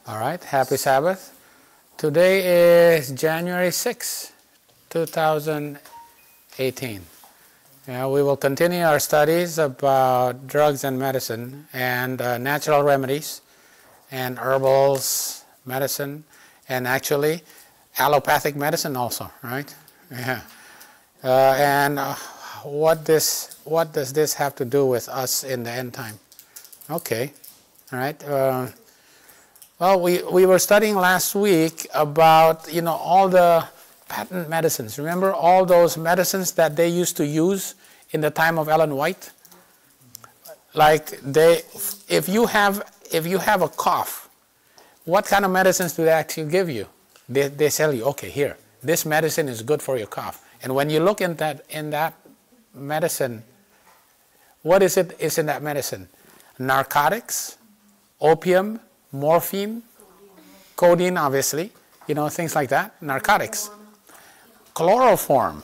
All right, happy Sabbath. Today is January 6, 2018. We will continue our studies about drugs and medicine and natural remedies and herbals, medicine, and actually allopathic medicine also, right? Yeah. What does this have to do with us in the end time? Okay, all right. Well, we were studying last week about, all the patent medicines. Remember all those medicines that they used to use in the time of Ellen White? Like if you have a cough, what kind of medicines do they actually give you? They tell you, okay, here, this medicine is good for your cough. And when you look in that medicine, what is it is in that medicine? Narcotics, opium, morphine, codeine, obviously, things like that. Narcotics, chloroform.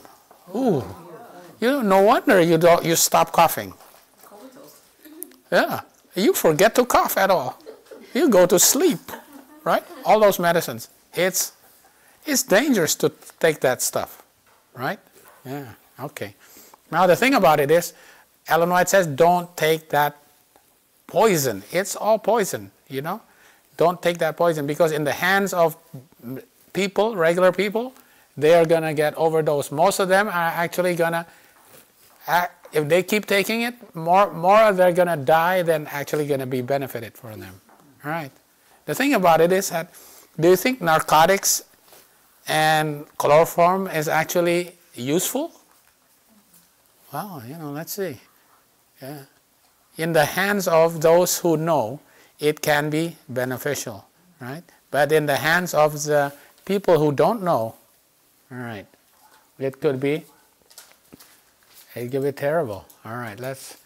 Ooh, no wonder you stop coughing. Yeah, you forget to cough at all. You go to sleep, right? All those medicines. It's dangerous to take that stuff, right? Yeah. Okay. Now the thing about it is, Ellen White says, don't take that poison. It's all poison, Don't take that poison, because in the hands of people, regular people, they are going to get overdosed. Most of them are actually going to, if they keep taking it, more they're going to die than actually going to be benefited for them. All right. The thing about it is that, do you think narcotics and chloroform is actually useful? Well, let's see. Yeah. In the hands of those who know, it can be beneficial, right? But in the hands of the people who don't know, all right, it could be terrible. All right, let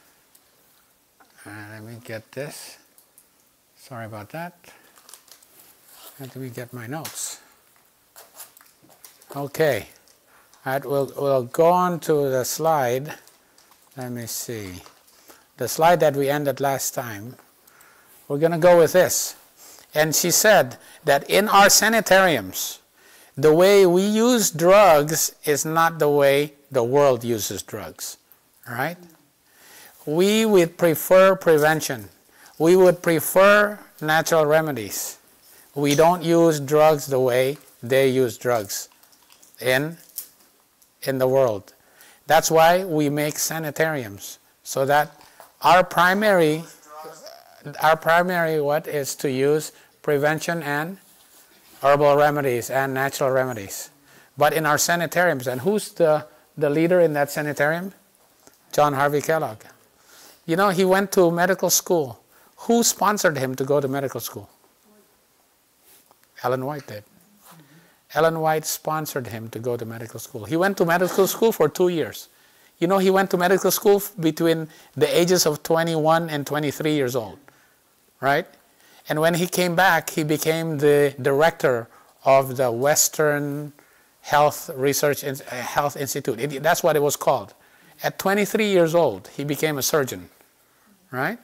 me get this. Sorry about that. Let me get my notes. Okay. All right, we'll go on to the slide. Let me see. The slide that we ended last time. We're going to go with this. And she said that in our sanitariums, the way we use drugs is not the way the world uses drugs. All right? We would prefer prevention. We would prefer natural remedies. We don't use drugs the way they use drugs in the world. That's why we make sanitariums, so that our primary what is to use prevention and herbal remedies and natural remedies. But in our sanitariums, and who's the leader in that sanitarium? John Harvey Kellogg. He went to medical school. Who sponsored him to go to medical school? Ellen White did. Ellen White sponsored him to go to medical school. He went to medical school for 2 years. He went to medical school between the ages of 21 and 23 years old, right? And when he came back, he became the director of the Western Health Institute. That's what it was called. At 23 years old, he became a surgeon, right?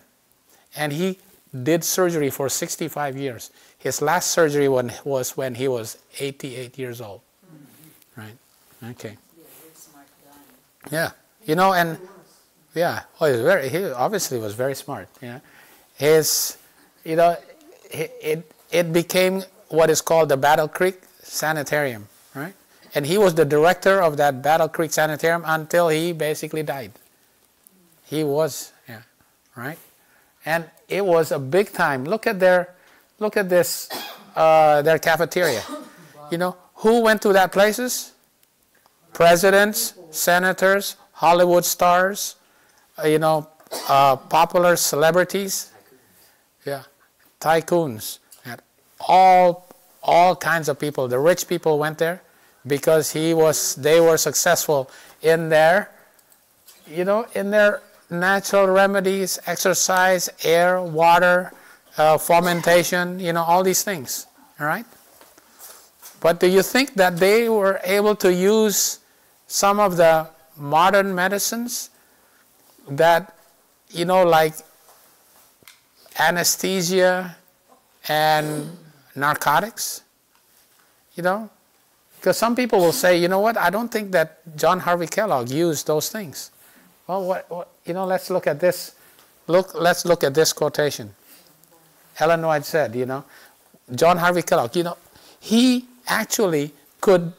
And he did surgery for 65 years. His last surgery was when he was 88 years old, right? Okay. Yeah. And yeah, he obviously was very smart. It became what is called the Battle Creek Sanitarium, right? And he was the director of that Battle Creek Sanitarium until he basically died. He was, right? And it was a big time. Look at their cafeteria. Who went to that places? Presidents, senators, Hollywood stars, popular celebrities, tycoons, and all kinds of people. The rich people went there because they were successful in their natural remedies, exercise, air, water, fermentation, all these things. All right? But do you think that they were able to use some of the modern medicines that, like anesthesia and narcotics, you know? Because some people will say, you know what, I don't think that John Harvey Kellogg used those things. Well, what you know, let's look at this. Let's look at this quotation. Ellen White said, you know, John Harvey Kellogg, you know, he actually could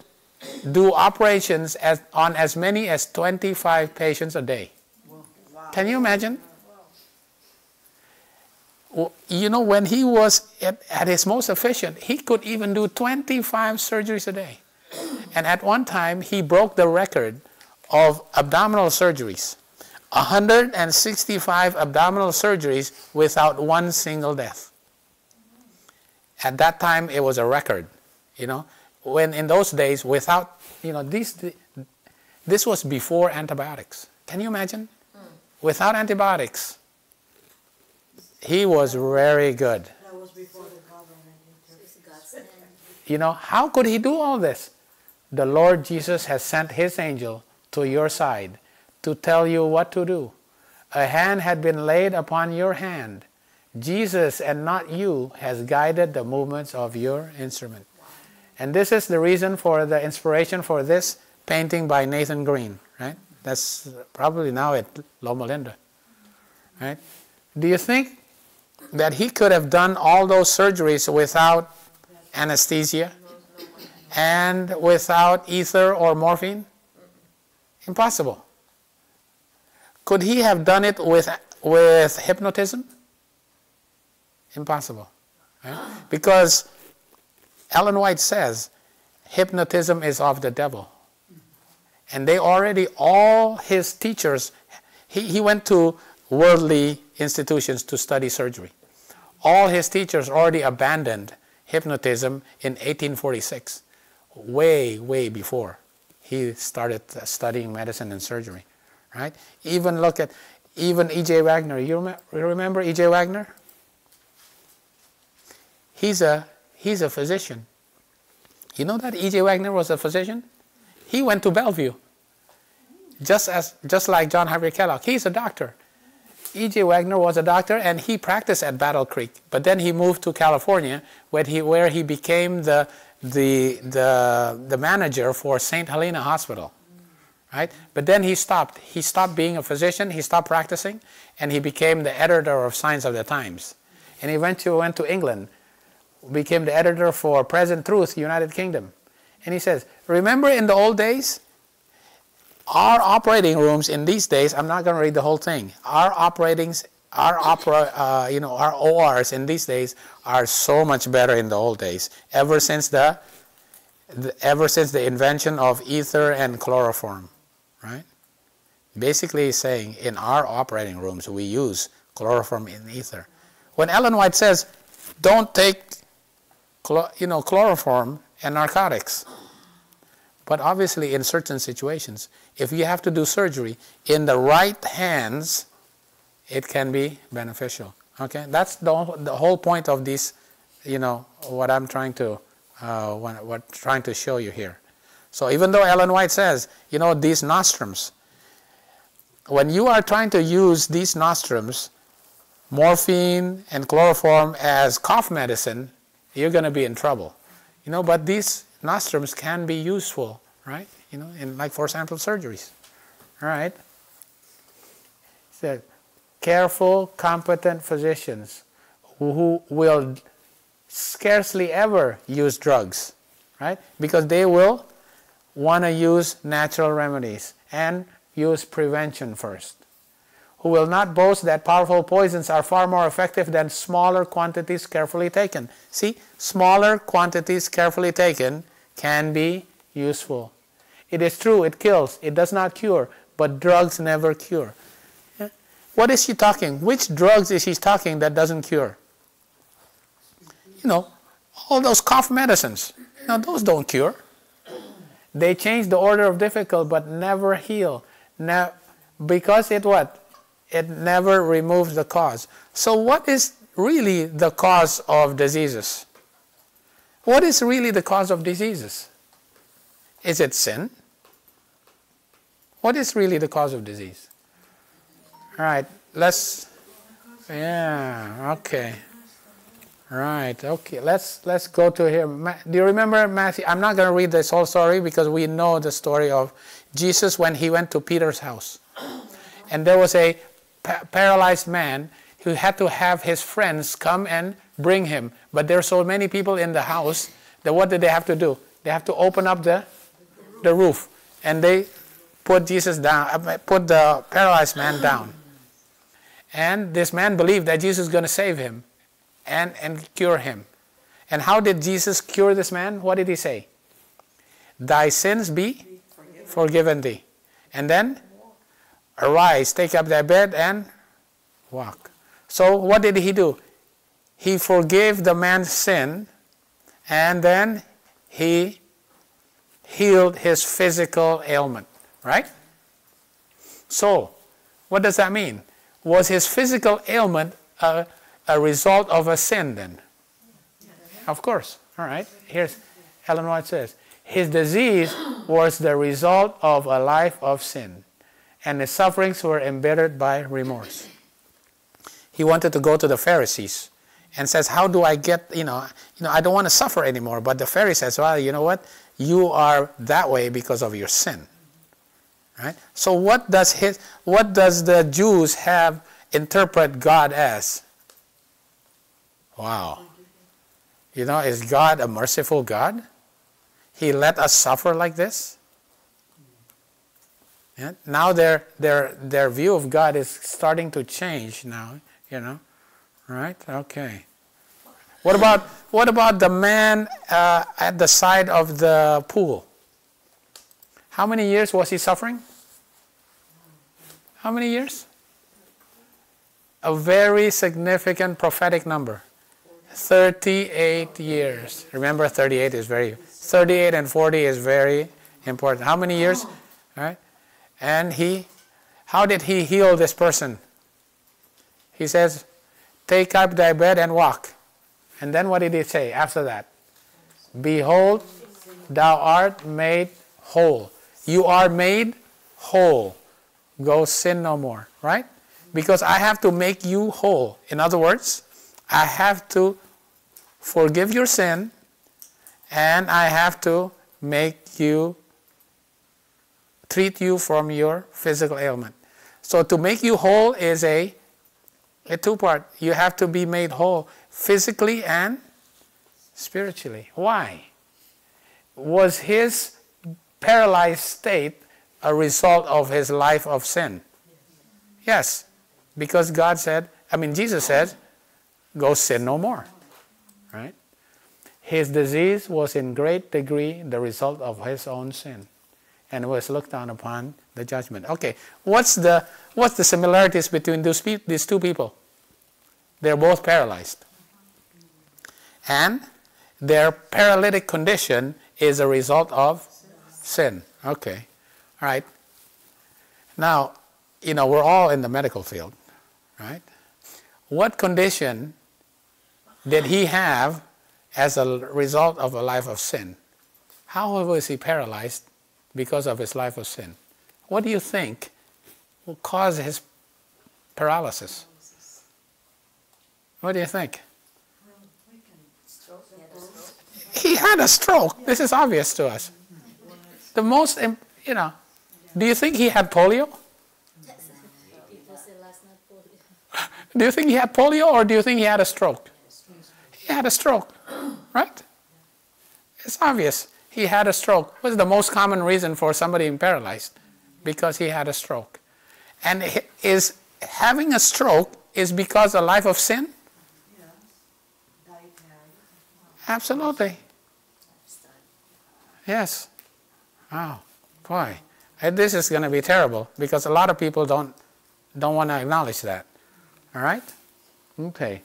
do operations on as many as 25 patients a day. Wow. Can you imagine? Well, you know, when he was at his most efficient, he could even do 25 surgeries a day. And at one time, he broke the record of abdominal surgeries. 165 abdominal surgeries without one single death. At that time, it was a record, you know. When in those days, without, you know, this was before antibiotics. Can you imagine? Without antibiotics, he was very good. That was before the government. You know, how could he do all this? The Lord Jesus has sent his angel to your side to tell you what to do. A hand had been laid upon your hand. Jesus and not you has guided the movements of your instrument. And this is the reason for the inspiration for this painting by Nathan Green, right? That's probably now at Loma Linda, right? Do you think that he could have done all those surgeries without anesthesia and without ether or morphine? Impossible. Could he have done it with hypnotism? Impossible. Right? Because Ellen White says hypnotism is of the devil. And they already, all his teachers, he went to worldly institutions to study surgery. All his teachers already abandoned hypnotism in 1846, way before he started studying medicine and surgery. Right? Even look at, E.J. Wagner. You remember E.J. Wagner? He's a physician. You know that E.J. Wagner was a physician? He went to Bellevue, just like John Harvey Kellogg. He's a doctor. E.J. Wagner was a doctor, and he practiced at Battle Creek. But then he moved to California, where he became the manager for St. Helena Hospital. Right? But then he stopped. He stopped being a physician. He stopped practicing, and he became the editor of Science of the Times. And he went to England, became the editor for Present Truth, United Kingdom. And he says, remember in the old days, our operating rooms in these days, I'm not going to read the whole thing, our ORs in these days are so much better in the old days, ever since the invention of ether and chloroform, right? Basically he's saying in our operating rooms we use chloroform in ether. When Ellen White says, don't take chloroform and narcotics. But obviously in certain situations, if you have to do surgery in the right hands, it can be beneficial. Okay, that's the whole point of this, what I'm trying to show you here. So even though Ellen White says, these nostrums, when you are trying to use these nostrums, morphine and chloroform as cough medicine, you're going to be in trouble. But these nostrums can be useful, right? In like, for example, surgeries. All right? So, careful, competent physicians who will scarcely ever use drugs, right? Because they will want to use natural remedies and use prevention first. Who will not boast that powerful poisons are far more effective than smaller quantities carefully taken. See, smaller quantities carefully taken can be useful. It is true, it kills, it does not cure, but drugs never cure. Yeah? What is she talking? Which drugs is she talking that doesn't cure? All those cough medicines, those don't cure. They change the order of difficulty but never heal. Now, because it what? It never removes the cause. So what is really the cause of diseases? What is really the cause of diseases? Is it sin? What is really the cause of disease? All right, okay. Right, okay, let's go to here. Do you remember Matthew? I'm not going to read this whole story because we know the story of Jesus when he went to Peter's house. And there was a paralyzed man who had to have his friends come and bring him. But there are so many people in the house that what did they have to do? They have to open up the roof. And they put Jesus down, put the paralyzed man down. And this man believed that Jesus is going to save him and cure him. And how did Jesus cure this man? What did he say? Thy sins be forgiven thee. And then, arise, take up thy bed and walk. So what did he do? He forgave the man's sin, and then he healed his physical ailment. Right? So, what does that mean? Was his physical ailment a result of a sin then? Of course. All right. Here's Ellen White says, his disease was the result of a life of sin, and his sufferings were embittered by remorse. He wanted to go to the Pharisees and says, how do I get, I don't want to suffer anymore. But the Pharisee says, well, you know what? You are that way because of your sin. Right? So what does the Jews have interpret God as? Wow. Is God a merciful God? He let us suffer like this? Yeah? Now their view of God is starting to change now, Right? Okay. What about the man at the side of the pool? How many years was he suffering? How many years? A very significant prophetic number. 38 years. Remember, 38 and 40 is very important. How many years? All right. And how did he heal this person? He says, take up thy bed and walk. And then what did he say after that? Behold, thou art made whole. You are made whole. Go sin no more. Right? Because I have to make you whole. In other words, I have to forgive your sin, and I have to treat you from your physical ailment. So to make you whole is a two-part. You have to be made whole physically and spiritually. Why? Was his paralyzed state a result of his life of sin? Yes, because Jesus said, go sin no more. Right? His disease was in great degree the result of his own sin, and was looked down upon the judgment. Okay, what's the similarities between these two people? They're both paralyzed, and their paralytic condition is a result of sin. Okay, all right. Now, we're all in the medical field, right? What condition did he have as a result of a life of sin? How was he paralyzed because of his life of sin? What do you think will cause his paralysis? What do you think? He had a stroke. This is obvious to us. The most, do you think he had polio? Do you think he had polio, or do you think he had a stroke? He had a stroke, right? It's obvious. He had a stroke. What's the most common reason for somebody being paralyzed? Because he had a stroke. And is having a stroke is because of a life of sin? Absolutely. Yes. Wow. Boy. This is going to be terrible because a lot of people don't want to acknowledge that. All right? Okay.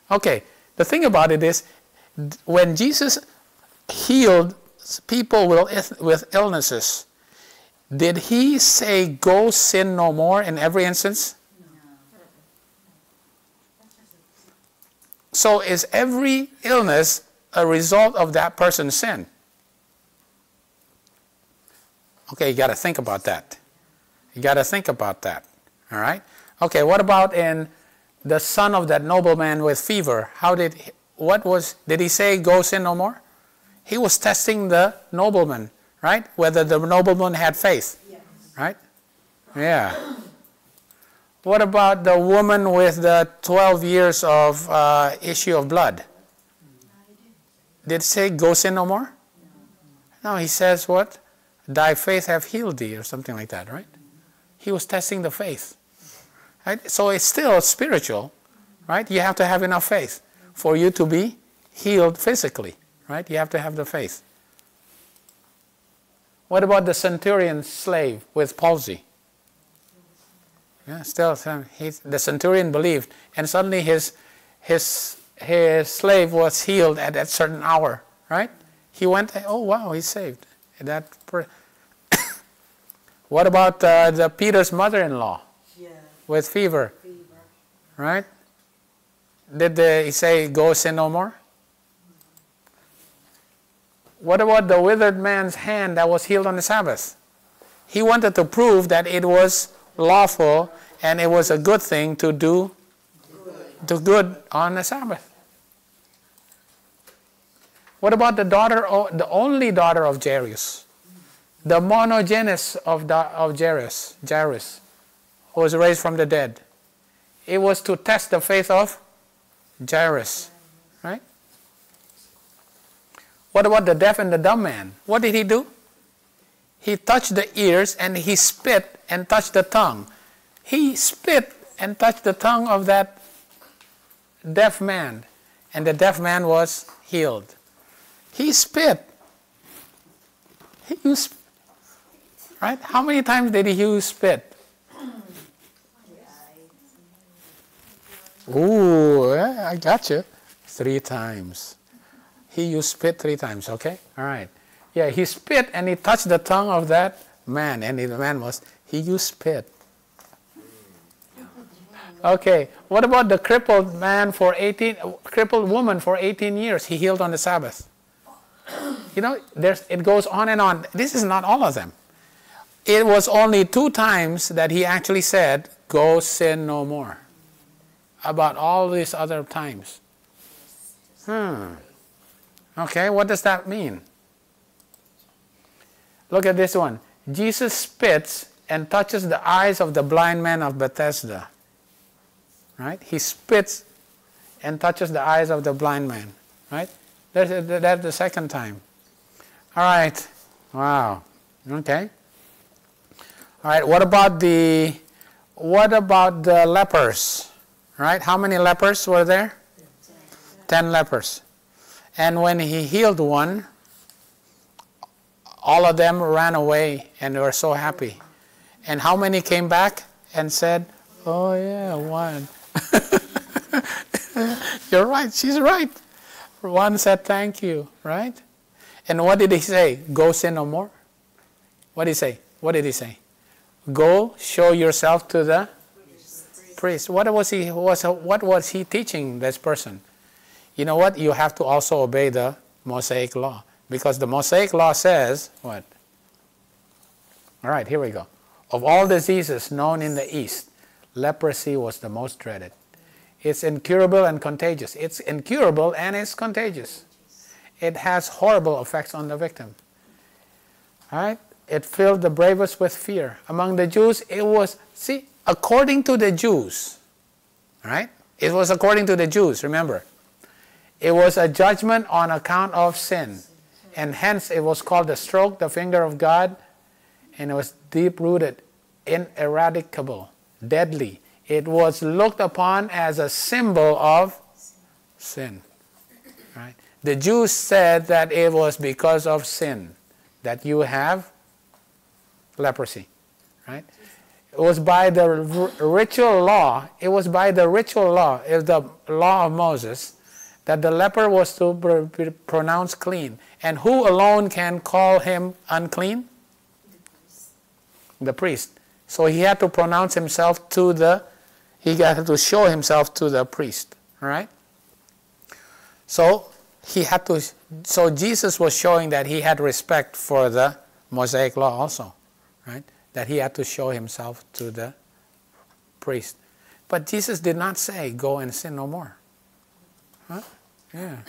Okay. The thing about it is, when Jesus healed people with illnesses, did he say, go sin no more in every instance? So is every illness a result of that person's sin? Okay, you got to think about that. You got to think about that. All right? Okay, what about in the son of that nobleman with fever, did he say, go sin no more? He was testing the nobleman, right? Whether the nobleman had faith, Yes. right? Yeah. What about the woman with the 12 years of issue of blood? Did it say, go sin no more? No, he says what? Thy faith have healed thee, or something like that, right? He was testing the faith. Right? So it's still spiritual, right? You have to have enough faith for you to be healed physically, right? You have to have the faith. What about the centurion's slave with palsy? Yeah, still, the centurion believed, and suddenly his slave was healed at that certain hour, right? He went, oh wow, he's saved. What about the Peter's mother-in-law? Yeah. With fever, right? Did he say, go sin no more? What about the withered man's hand that was healed on the Sabbath? He wanted to prove that it was lawful and it was a good thing to do good on the Sabbath. What about the only daughter of Jairus? The monogenes of Jairus, who was raised from the dead. It was to test the faith of Jairus, right? What about the deaf and the dumb man? What did he do? He touched the ears and he spit and touched the tongue. He spit and touched the tongue of that deaf man, and the deaf man was healed. He spit. He used, right? How many times did he use spit? Ooh, I got you. 3 times. He used spit 3 times, okay? All right. Yeah, he spit and he touched the tongue of that man, and the man he used spit. Okay, what about the crippled woman for 18 years? He healed on the Sabbath. You know, it goes on and on. This is not all of them. It was only 2 times that he actually said, go sin no more. About all these other times. Okay, what does that mean? Look at this one. Jesus spits and touches the eyes of the blind man of Bethesda. Right? He spits and touches the eyes of the blind man. Right? That's the second time. All right. Wow. Okay. All right. What about the lepers? Right? How many lepers were there? 10 lepers. And when he healed one, all of them ran away and they were so happy. And how many came back and said, oh yeah, 1. You're right, she's right. 1 said thank you, right? And what did he say? Go sin no more? What did he say? What did he say? Go show yourself to the priest. What was he teaching this person? You know what? You have to also obey the Mosaic law. Because the Mosaic law says, what? All right, here we go. Of all diseases known in the East, leprosy was the most dreaded. It's incurable and contagious. It's incurable and it's contagious. It has horrible effects on the victim. All right? It filled the bravest with fear. Among the Jews, it was, according to the Jews, right? It was according to the Jews, remember. It was a judgment on account of sin. And hence it was called the stroke, the finger of God. And it was deep-rooted, ineradicable, deadly. It was looked upon as a symbol of sin. Right? The Jews said that it was because of sin that you have leprosy. Right? It was by the ritual law. It was by the ritual law, the law of Moses, that the leper was to be pronounced clean. And who alone can call him unclean? The priest. So he had to pronounce himself he had to show himself to the priest. All right? So Jesus was showing that he had respect for the Mosaic law also. Right? That he had to show himself to the priest. But Jesus did not say, go and sin no more. Huh? Yeah.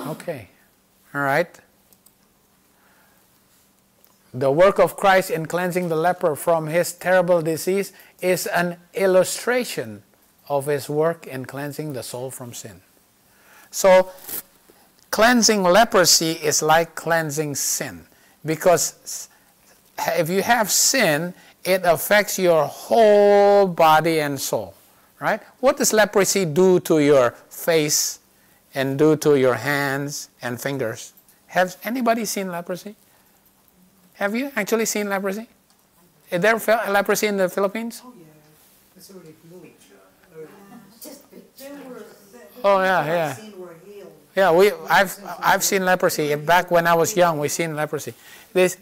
Okay. All right. The work of Christ in cleansing the leper from his terrible disease is an illustration of his work in cleansing the soul from sin. So, cleansing leprosy is like cleansing sin. Because if you have sin, it affects your whole body and soul. Right? What does leprosy do to your face and do to your hands and fingers? Has anybody seen leprosy? Have you actually seen leprosy? Is there leprosy in the Philippines? Oh, yeah. It's already healing. Oh, yeah. Yeah, I've seen leprosy. Back when I was young, we seen leprosy. The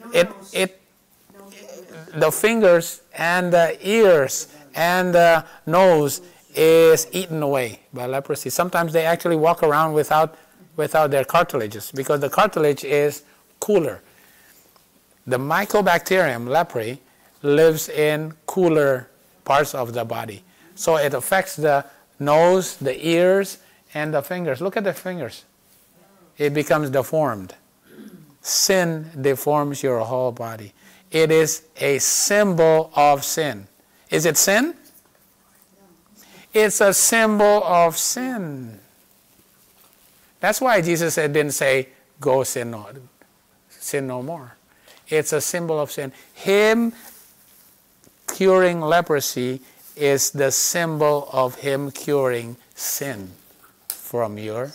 fingers and the ears and the nose is eaten away by leprosy. Sometimes they actually walk around without their cartilages because the cartilage is cooler. The Mycobacterium leprae lives in cooler parts of the body. So it affects the nose, the ears, and the fingers. Look at the fingers. It becomes deformed. Sin deforms your whole body. It is a symbol of sin. Is it sin? It's a symbol of sin. That's why Jesus didn't say, go sin no more. It's a symbol of sin. Him curing leprosy is the symbol of him curing sin from you.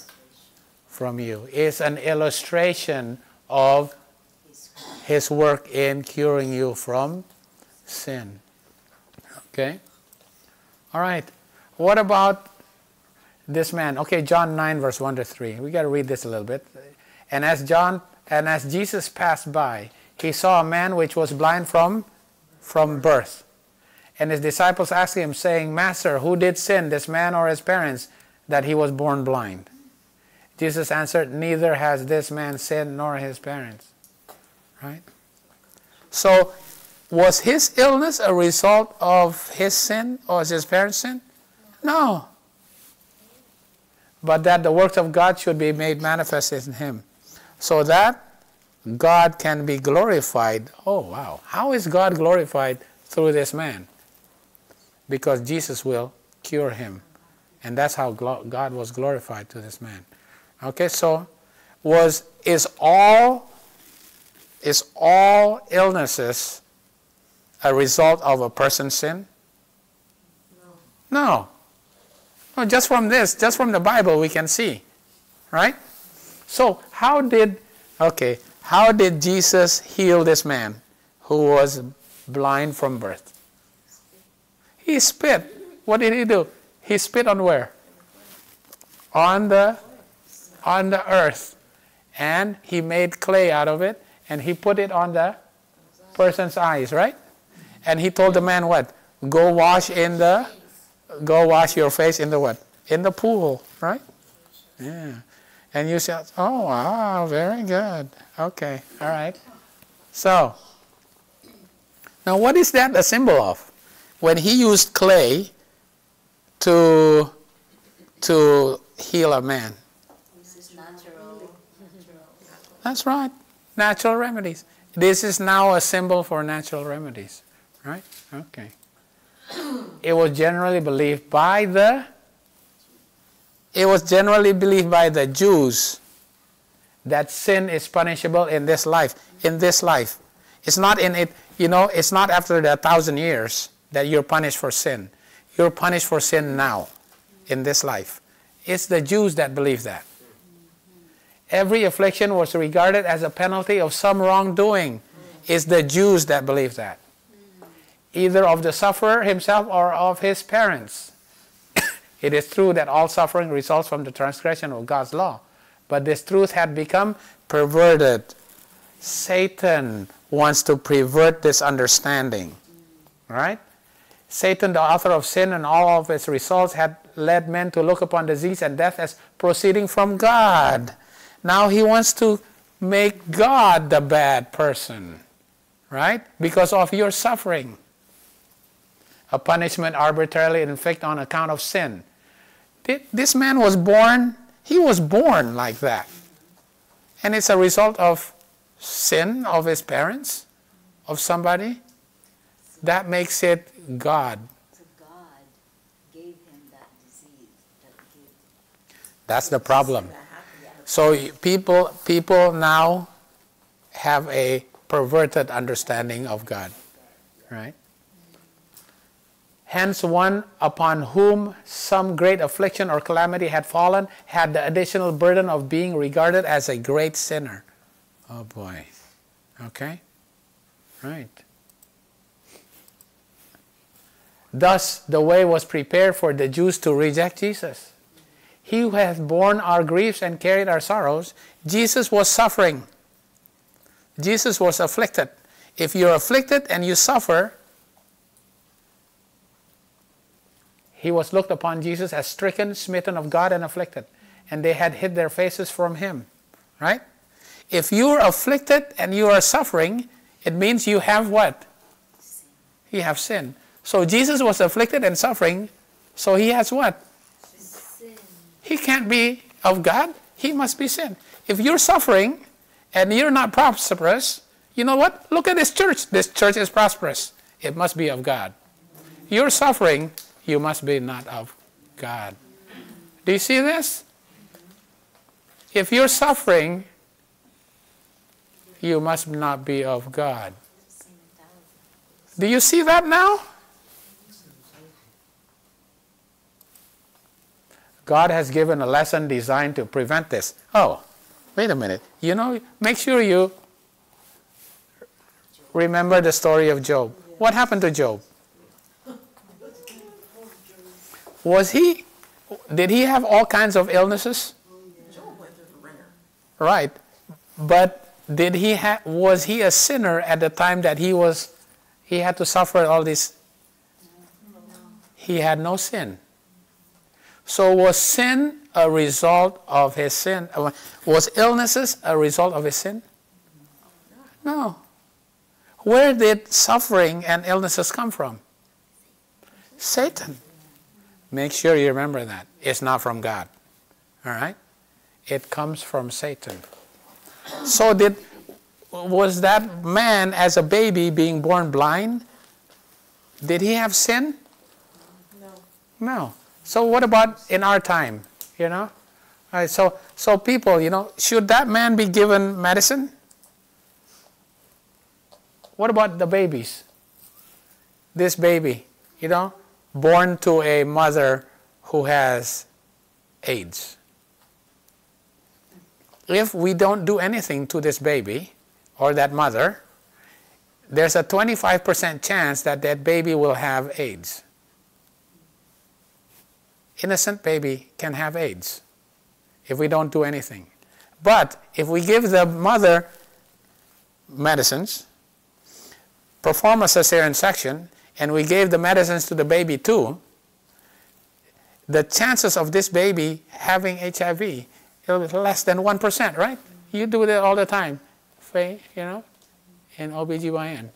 It's an illustration of his work in curing you from sin. Okay? All right. What about this man? Okay, John 9, verse 1 to 3. We got to read this a little bit. And as Jesus passed by, he saw a man which was blind from birth. And his disciples asked him, saying, Master, who did sin, this man or his parents, that he was born blind? Jesus answered, neither has this man sinned nor his parents. Right? So, was his illness a result of his sin or his parents' sin? No. But that the works of God should be made manifest in him, so that God can be glorified. Oh, wow. How is God glorified through this man? Because Jesus will cure him. And that's how God was glorified to this man. Okay, so is all illnesses a result of a person's sin? No. No, just from the Bible we can see. Right? So how did Jesus heal this man who was blind from birth? He spit. What did he do? He spit on where? On the earth. And he made clay out of it, and he put it on the person's eyes, right? And he told the man what? Go wash your face in the what? In the pool, right? Yeah. And you say, oh, wow, very good. Okay, all right. So, now what is that a symbol of? When he used clay to heal a man. This is natural. That's right. Natural remedies. This is now a symbol for natural remedies. Right? Okay. It was generally believed by the Jews that sin is punishable in this life. It's not in it, it's not after the 1,000 years that you're punished for sin. You're punished for sin now, in this life. It's the Jews that believe that. Every affliction was regarded as a penalty of some wrongdoing. It's the Jews that believe that. Either of the sufferer himself or of his parents. It is true that all suffering results from the transgression of God's law. But this truth had become perverted. Satan wants to pervert this understanding. Right? Satan, the author of sin and all of its results, had led men to look upon disease and death as proceeding from God. Now he wants to make God the bad person. Right? Because of your suffering. a punishment arbitrarily inflicted on account of sin. This man was born, he was born like that. And it's a result of sin of his parents, of somebody. That makes it God. So God gave him that disease. That's the problem. So people now have a perverted understanding of God, right? Hence, one upon whom some great affliction or calamity had fallen had the additional burden of being regarded as a great sinner. Oh boy. Okay? Right. Thus, the way was prepared for the Jews to reject Jesus. He who hath borne our griefs and carried our sorrows, Jesus was suffering. Jesus was afflicted. If you're afflicted and you suffer, he was looked upon, Jesus, as stricken, smitten of God, and afflicted. And they had hid their faces from him. Right? If you're afflicted and you are suffering, it means you have what? You have sin. So Jesus was afflicted and suffering, so he has what? Sin. He can't be of God. He must be sin. If you're suffering and you're not prosperous, you know what? Look at this church. This church is prosperous. It must be of God. You're suffering, you must be not of God. Do you see this? If you're suffering, you must not be of God. Do you see that now? God has given a lesson designed to prevent this. Oh, wait a minute. You know, make sure you remember the story of Job. What happened to Job? Did he have all kinds of illnesses? Job went through the ringer. Right. But was he a sinner at the time that he had to suffer all this? He had no sin. So was sin a result of his sin? Was illnesses a result of his sin? No. Where did suffering and illnesses come from? Satan. Make sure you remember that. It's not from God. All right? It comes from Satan. So was that man as a baby being born blind? Did he have sin? No. No. So what about in our time? You know? All right, so people, you know, should that man be given medicine? What about the babies? This baby, you know, born to a mother who has AIDS. If we don't do anything to this baby or that mother, there's a 25% chance that that baby will have AIDS. Innocent baby can have AIDS if we don't do anything. But if we give the mother medicines, perform a cesarean section, and we gave the medicines to the baby too, the chances of this baby having HIV is less than 1%, right? You do that all the time, you know, in OBGYN.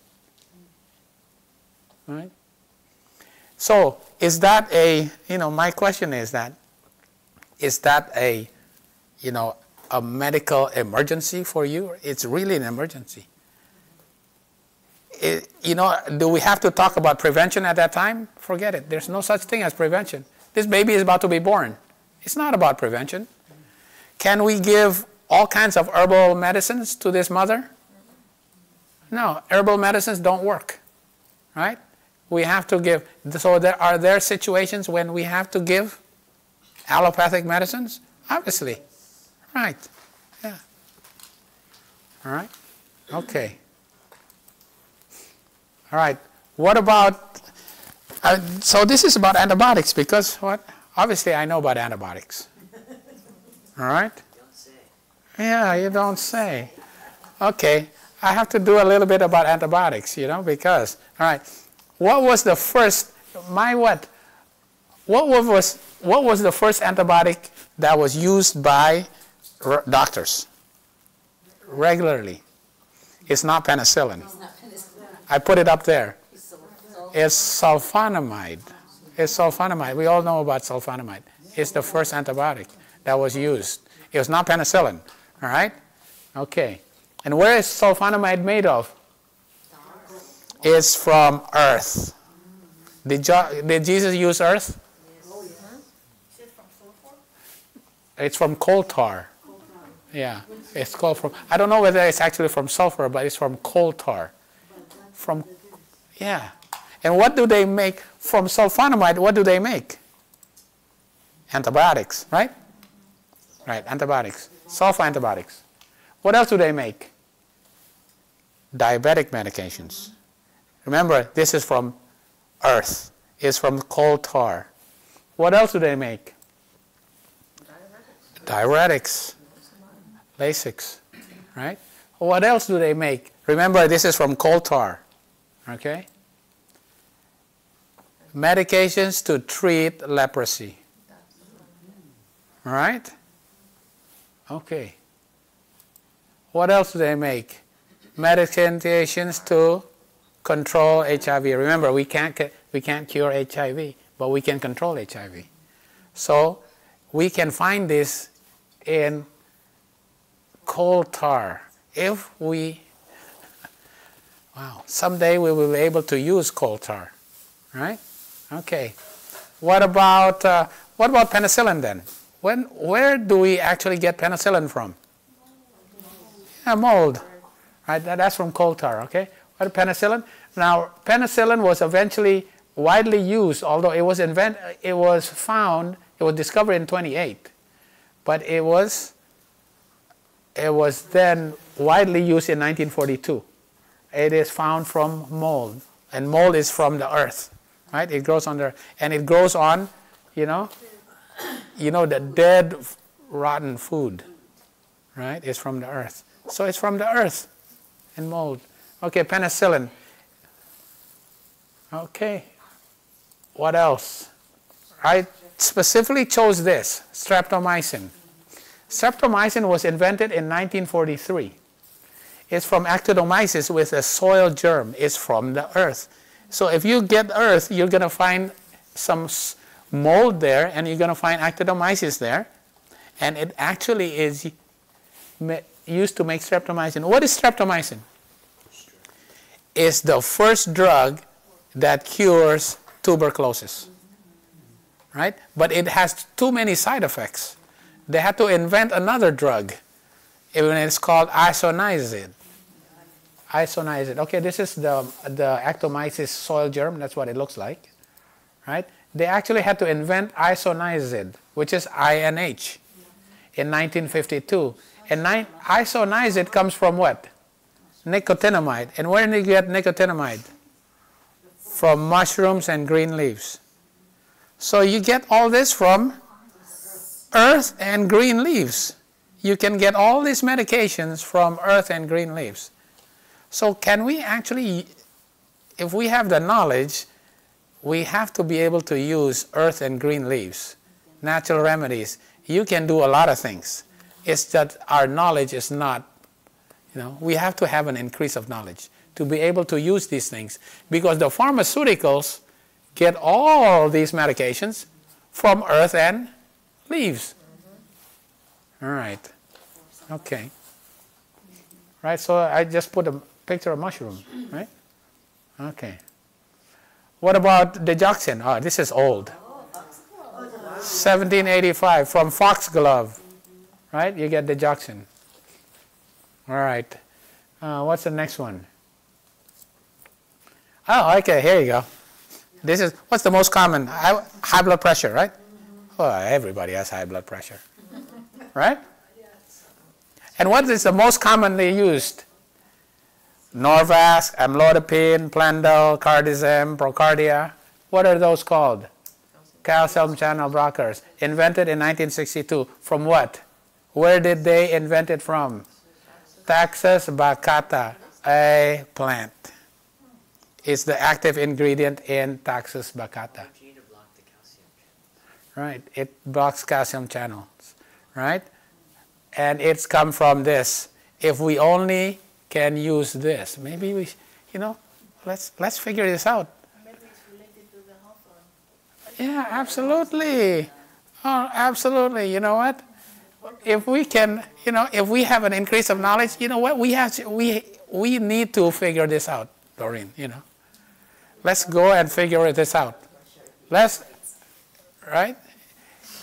Right? So, is that my question is that a medical emergency for you? It's really an emergency. Do we have to talk about prevention at that time? Forget it. There's no such thing as prevention. This baby is about to be born. It's not about prevention. Can we give all kinds of herbal medicines to this mother? No, herbal medicines don't work, right? We have to give. So are there situations when we have to give allopathic medicines? Obviously. Right. Yeah. All right. Okay. All right. What about, so this is about antibiotics because what? Obviously I know about antibiotics. All right? Don't say. Yeah, you don't say. Okay. I have to do a little bit about antibiotics, because, all right. What was the first, what was the first antibiotic that was used by doctors regularly? It's not penicillin. It's not penicillin. I put it up there. It's sulfur. It's sulfonamide. It's sulfonamide. We all know about sulfonamide. It's the first antibiotic that was used. It was not penicillin. All right? Okay. And where is sulfonamide made of? It's from earth. Did Jesus use earth? It's from coal tar. Yeah, it's called from. I don't know whether it's actually from sulfur, but it's from coal tar. From, yeah. And what do they make from sulfonamide? What do they make? Antibiotics, right? Right, antibiotics. Sulfur antibiotics. What else do they make? Diabetic medications. Remember, this is from earth. It's from coal tar. What else do they make? Diuretics. Lasix. Right? What else do they make? Remember, this is from coal tar. Okay? Medications to treat leprosy. All right? Okay. What else do they make? Medications to control HIV. Remember, we can't cure HIV, but we can control HIV. So we can find this in coal tar. If we, wow, someday we will be able to use coal tar, right? Okay. What about penicillin then? Where do we actually get penicillin from? Yeah, mold. Right, that's from coal tar, okay? What is penicillin? Now, penicillin was eventually widely used, although it was discovered in 28, but it was then widely used in 1942. It is found from mold, and mold is from the earth, right? It grows on the earth, and it grows on, the dead, rotten food, right? It's from the earth. So it's from the earth and mold. Okay, penicillin. Okay. What else? I specifically chose this, streptomycin. Streptomycin was invented in 1943. It's from Actinomyces with a soil germ. It's from the earth. So if you get earth, you're going to find some mold there, and you're going to find Actinomyces there. And it actually is used to make streptomycin. What is streptomycin? It's the first drug that cures tuberculosis, right? But it has too many side effects. They had to invent another drug. It's called isoniazid. Isoniazid. Okay, this is the Actinomyces soil germ. That's what it looks like, right? They actually had to invent isoniazid, which is INH, in 1952. And isoniazid comes from what? Nicotinamide. And where do you get nicotinamide? From mushrooms and green leaves. So you get all this from earth and green leaves. You can get all these medications from earth and green leaves. So can we actually, if we have the knowledge, we have to be able to use earth and green leaves, natural remedies. You can do a lot of things. It's that our knowledge is not, we have to have an increase of knowledge to be able to use these things, because the pharmaceuticals get all these medications from earth and leaves. All right. Okay. Right, so I just put a picture of mushroom, right? Okay. What about digoxin? Oh, this is old. 1785 from foxglove, right? You get digoxin. All right. What's the next one? Oh, okay, here you go. This is, what's the most common? High blood pressure, right? Oh, everybody has high blood pressure, right? And what is the most commonly used? Norvasc, amlodipine, Plendil, Cardizem, Procardia. What are those called? Calcium channel blockers. Invented in 1962. From what? Where did they invent it from? Taxus baccata, a plant. It's the active ingredient in Taxus baccata. Right, it blocks calcium channels, right? And it's come from this. If we only can use this, maybe we, let's figure this out. Maybe we Yeah, absolutely. Oh, absolutely. You know what? If we can, if we have an increase of knowledge, you know what? We need to figure this out, Doreen, Let's go and figure this out. Right?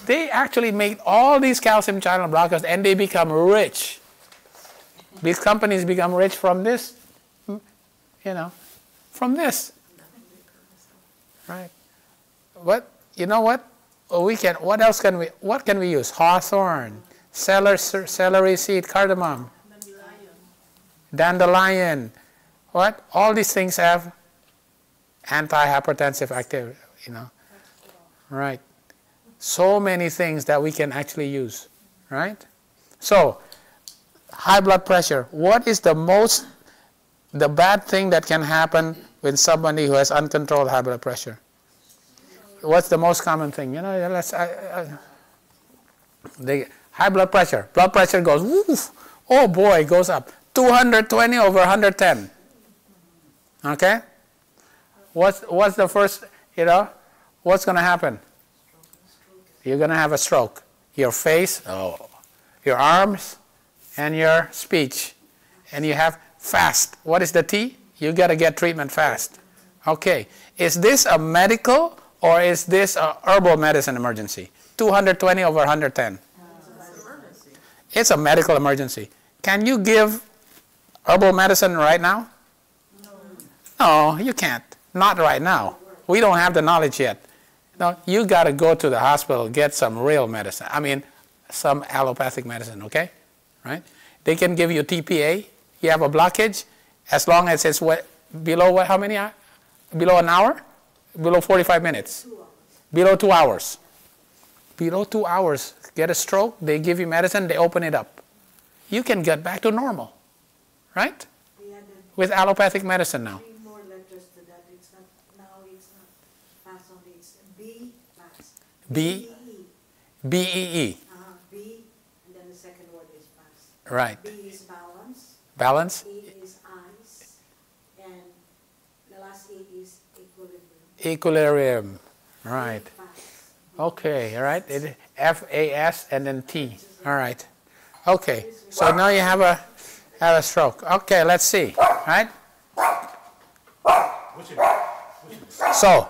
They actually make all these calcium channel blockers and they become rich. These companies become rich from this, from this. Right? But you know what? What can we use? Hawthorn, celery seed, cardamom, dandelion. What? All these things have antihypertensive activity, Right. So many things that we can actually use, right? So, high blood pressure. What is the bad thing that can happen with somebody who has uncontrolled high blood pressure? What's the most common thing? The high blood pressure. Blood pressure goes, woof, oh boy, goes up. 220 over 110. Okay? What's the first, what's going to happen? You're going to have a stroke. Your face, your arms, and your speech. And you have fast. What is the T? You got to get treatment fast. Okay. Is this a medical or is this a herbal medicine emergency? 220 over 110. It's a medical emergency. Can you give herbal medicine right now? No, you can't. Not right now. We don't have the knowledge yet. No, you got to go to the hospital, get some real medicine. I mean, some allopathic medicine, okay? Right? They can give you TPA. You have a blockage. As long as it's below how many? Below an hour? Below 45 minutes? 2 hours. Below 2 hours. Below 2 hours. Get a stroke, they give you medicine, they open it up. You can get back to normal. Right? With allopathic medicine now. 3 more letters to that. It's not fast only. It's B fast. B-E-E. B, and then the second word is fast. Right. B is balance. Balance. E is eyes. And the last E is equilibrium. Equilibrium. Right. Okay, all right. F-A-S and then T. All right. Okay. So now you have a stroke. Okay, let's see. All right? So,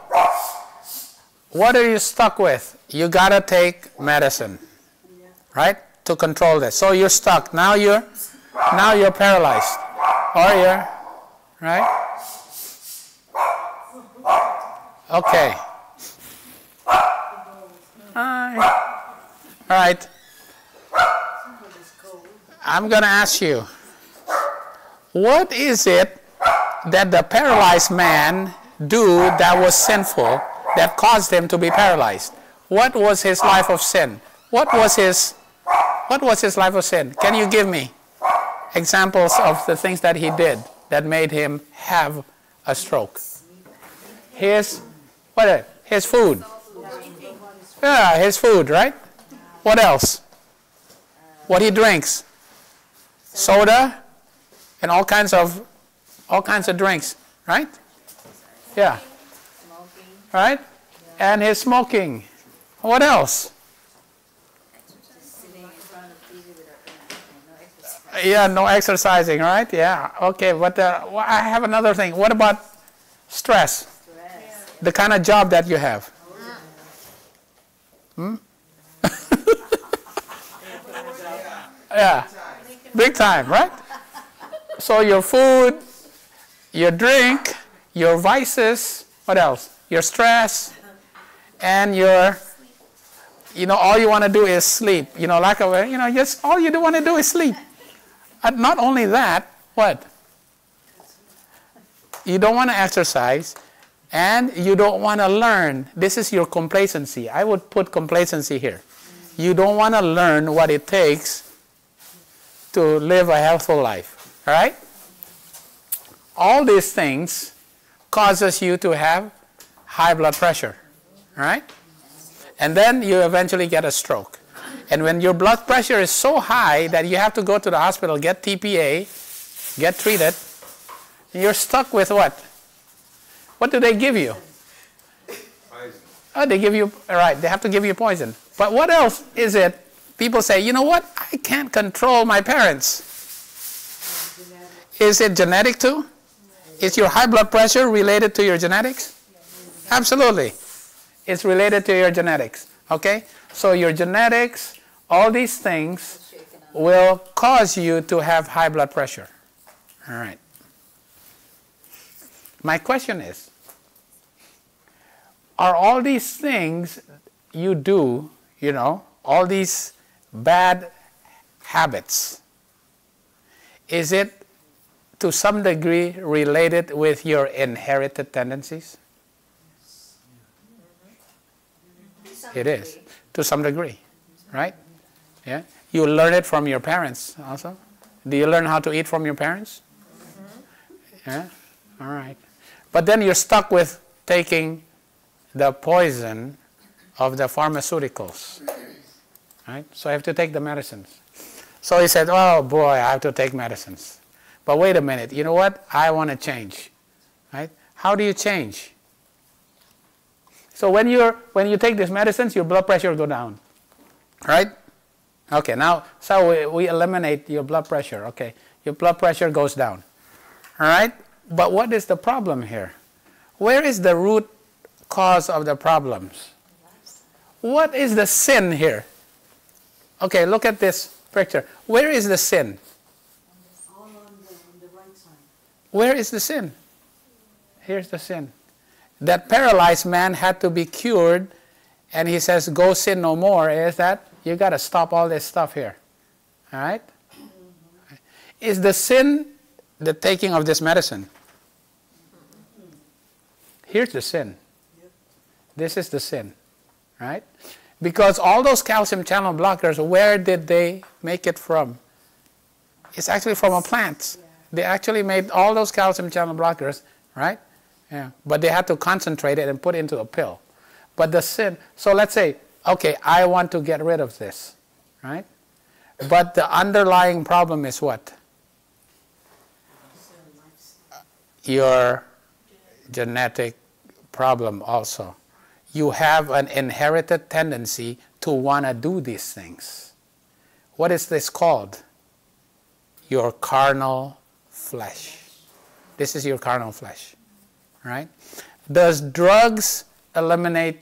what are you stuck with? You got to take medicine. Right? To control this. So you're stuck. Now you're paralyzed. Or you're right? Okay. All right. I'm going to ask you, what is it that the paralyzed man do that was sinful that caused him to be paralyzed? What was his life of sin? What was his life of sin? Can you give me examples of the things that he did that made him have a stroke? His food. Yeah, his food, right? What else? What he drinks? Soda and all kinds of drinks, right? Yeah. Right? And his smoking. What else? Yeah, no exercising, right? Yeah. Okay, but I have another thing. What about stress? The kind of job that you have. Yeah, big time, right? So your food, your drink, your vices, what else? Your stress, and your, all you want to do is sleep. Just all you want to do is sleep. And not only that, what? You don't want to exercise, and you don't want to learn. This is your complacency. I would put complacency here. You don't want to learn what it takes to live a healthful life. All right? All these things causes you to have high blood pressure. All right? And then you eventually get a stroke. And when your blood pressure is so high that you have to go to the hospital, get TPA, get treated, you're stuck with what? What do they give you? Oh, they give you, right, they have to give you poison. But what else is it? People say, you know what, I can't control my parents. Is it genetic too? Is your high blood pressure related to your genetics? Absolutely. It's related to your genetics. Okay? So your genetics, all these things will cause you to have high blood pressure. All right. My question is, are all these things you do, you know, all these bad habits, is it to some degree related with your inherited tendencies? It is, to some degree, right? Yeah. You learn it from your parents also. Do you learn how to eat from your parents? Yeah. All right. But then you're stuck with taking the poison of the pharmaceuticals, right? So I have to take the medicines. So he said, oh boy, I have to take medicines. But wait a minute, you know what? I want to change, right? How do you change? So when you take these medicines, your blood pressure will go down, right? Okay, now, so we eliminate your blood pressure, okay? Your blood pressure goes down, all right? But what is the problem here? Where is the root cause of the problems? What is the sin here? Okay, look at this picture. Where is the sin? All on the right side. Where is the sin? Here's the sin. That paralyzed man had to be cured, and he says, go sin no more, is that you got to stop all this stuff here. All right? Is the sin the taking of this medicine? Here's the sin. This is the sin, right? Because all those calcium channel blockers, where did they make it from? It's actually from a plant. They actually made all those calcium channel blockers, right? Yeah. But they had to concentrate it and put it into a pill. But the sin, so let's say, okay, I want to get rid of this, right? But the underlying problem is what? Your genetic problem also. You have an inherited tendency to want to do these things. What is this called? Your carnal flesh. This is your carnal flesh, right? Does drugs eliminate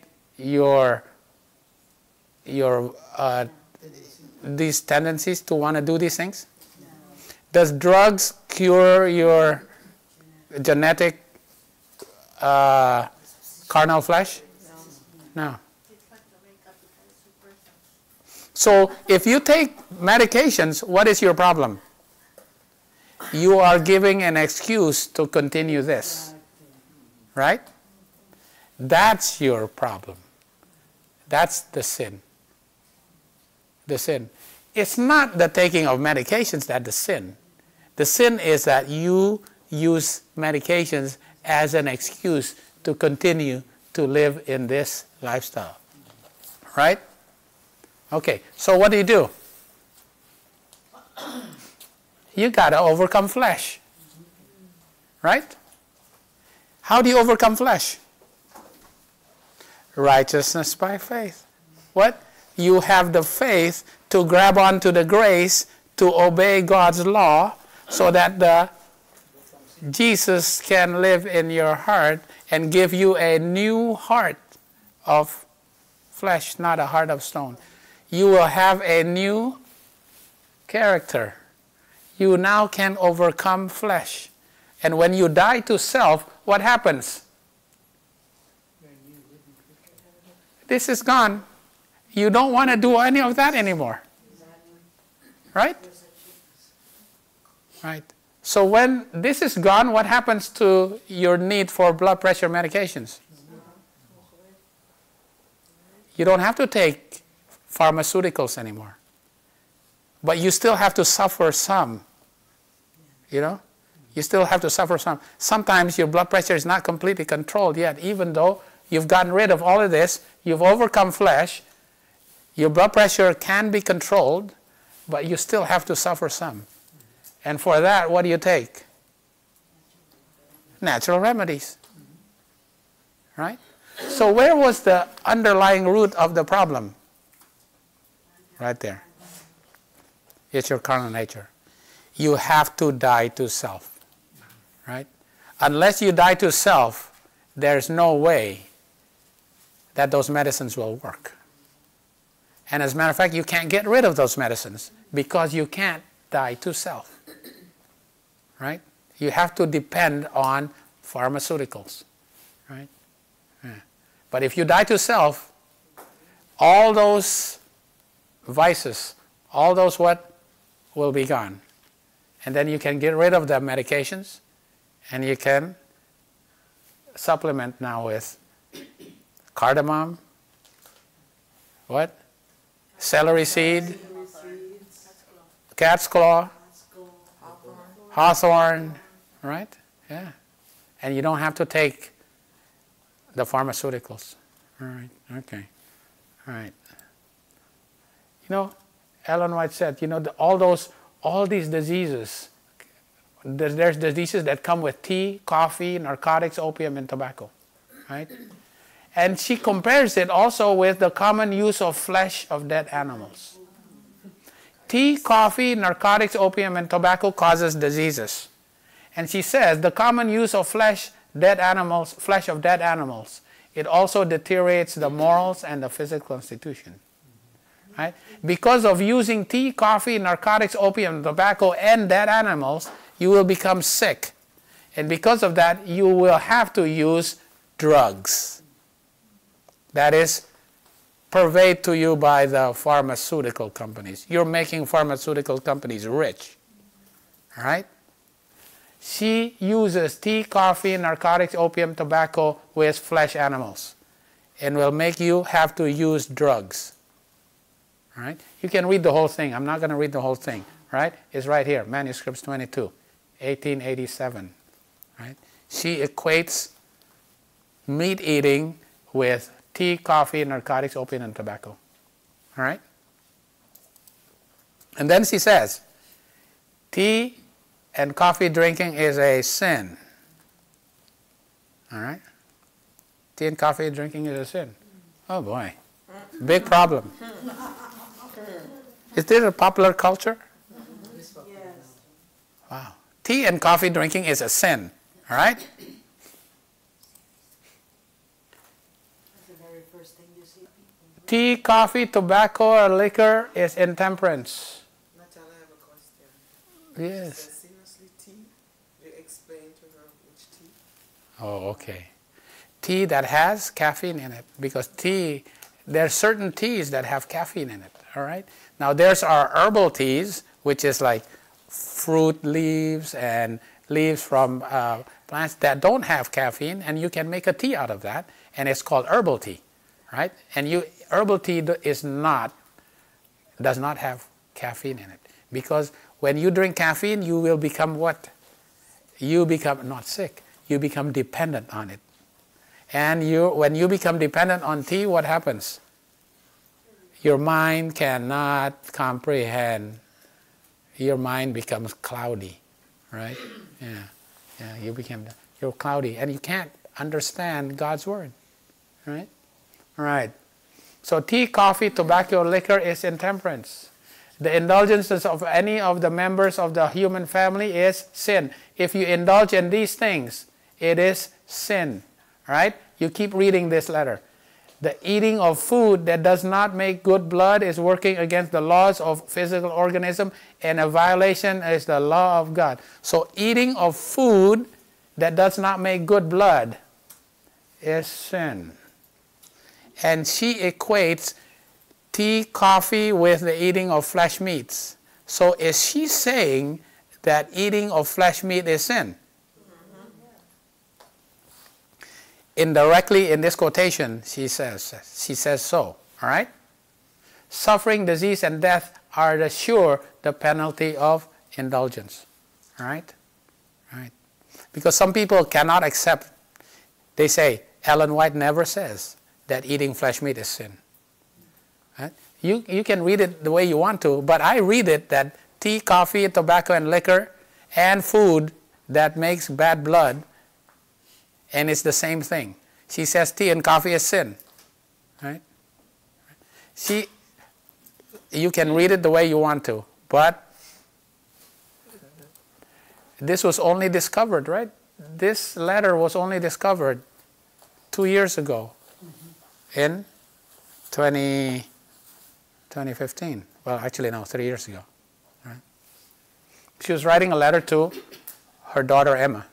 these tendencies to want to do these things? No. Does drugs cure your genetic carnal flesh? No. So if you take medications, what is your problem? You are giving an excuse to continue this, right? That's your problem. That's the sin. The sin. It's not the taking of medications that's the sin. The sin is that you use medications as an excuse to continue to live in this lifestyle. Right? Okay, so what do? You got to overcome flesh. Right? How do you overcome flesh? Righteousness by faith. What? You have the faith to grab onto the grace to obey God's law so that Jesus can live in your heart and give you a new heart of flesh, not a heart of stone. You will have a new character. You now can overcome flesh. And when you die to self, what happens? This is gone. You don't want to do any of that anymore. Right? Right. So when this is gone, what happens to your need for blood pressure medications? You don't have to take pharmaceuticals anymore. But you still have to suffer some. You know? You still have to suffer some. Sometimes your blood pressure is not completely controlled yet, even though you've gotten rid of all of this, you've overcome flesh, your blood pressure can be controlled, but you still have to suffer some. And for that, what do you take? Natural remedies. Right? So where was the underlying root of the problem? Right there. It's your carnal nature. You have to die to self. Right? Unless you die to self, there's no way that those medicines will work. And as a matter of fact, you can't get rid of those medicines because you can't die to self. Right? You have to depend on pharmaceuticals. Right? Yeah. But if you die to self, all those vices, all those what will be gone. And then you can get rid of the medications and you can supplement now with cardamom, what? Celery seed, cat's claw, hawthorn, right? Yeah. And you don't have to take the pharmaceuticals. All right, okay. All right. You know, Ellen White said, you know, all these diseases, there's diseases that come with tea, coffee, narcotics, opium, and tobacco, right? And she compares it also with the common use of flesh of dead animals. Tea, coffee, narcotics, opium, and tobacco causes diseases. And she says the common use of flesh of dead animals, it also deteriorates the morals and the physical constitution. Right? Because of using tea, coffee, narcotics, opium, tobacco, and dead animals, you will become sick. And because of that, you will have to use drugs. That is, purveyed to you by the pharmaceutical companies. You're making pharmaceutical companies rich. All right? She uses tea, coffee, narcotics, opium, tobacco with flesh animals. And will make you have to use drugs. All right? You can read the whole thing. I'm not going to read the whole thing. Right? It's right here, manuscripts 22, 1887. Right? She equates meat eating with tea, coffee, narcotics, opium, and tobacco. All right? And then she says, tea and coffee drinking is a sin. All right? Tea and coffee drinking is a sin. Oh boy. Big problem. Is this a popular culture? Yes. Wow. Tea and coffee drinking is a sin. All right? That's the very first thing you see. Tea, coffee, tobacco, or liquor is intemperance. Natalia, I have a question. Yes. She said, seriously, tea? You explain to her which tea? Oh, okay. Tea that has caffeine in it. Because tea, there are certain teas that have caffeine in it. All right? Now, there's our herbal teas, which is like fruit leaves and leaves from plants that don't have caffeine, and you can make a tea out of that, and it's called herbal tea, right? And herbal tea does not have caffeine in it, because when you drink caffeine, you will become what? You become not sick. You become dependent on it, and when you become dependent on tea, what happens? Your mind cannot comprehend. Your mind becomes cloudy, right? Yeah. You're cloudy, and you can't understand God's word, right? All right. So tea, coffee, tobacco, liquor is intemperance. The indulgences of any of the members of the human family is sin. If you indulge in these things, it is sin, right? You keep reading this letter. The eating of food that does not make good blood is working against the laws of physical organism, and a violation is the law of God. So eating of food that does not make good blood is sin. And she equates tea, coffee with the eating of flesh meats. So is she saying that eating of flesh meat is sin? Indirectly in this quotation, she says so. All right? Suffering, disease, and death are the penalty of indulgence. All right? All right. Because some people cannot accept, they say, Ellen White never says that eating flesh meat is sin. Right? You can read it the way you want to, but I read it that tea, coffee, tobacco, and liquor, and food that makes bad blood, and it's the same thing. She says tea and coffee is sin. Right? You can read it the way you want to, but this was only discovered, right? This letter was only discovered 2 years ago in 2015. Well, actually, no, 3 years ago. Right? She was writing a letter to her daughter Emma,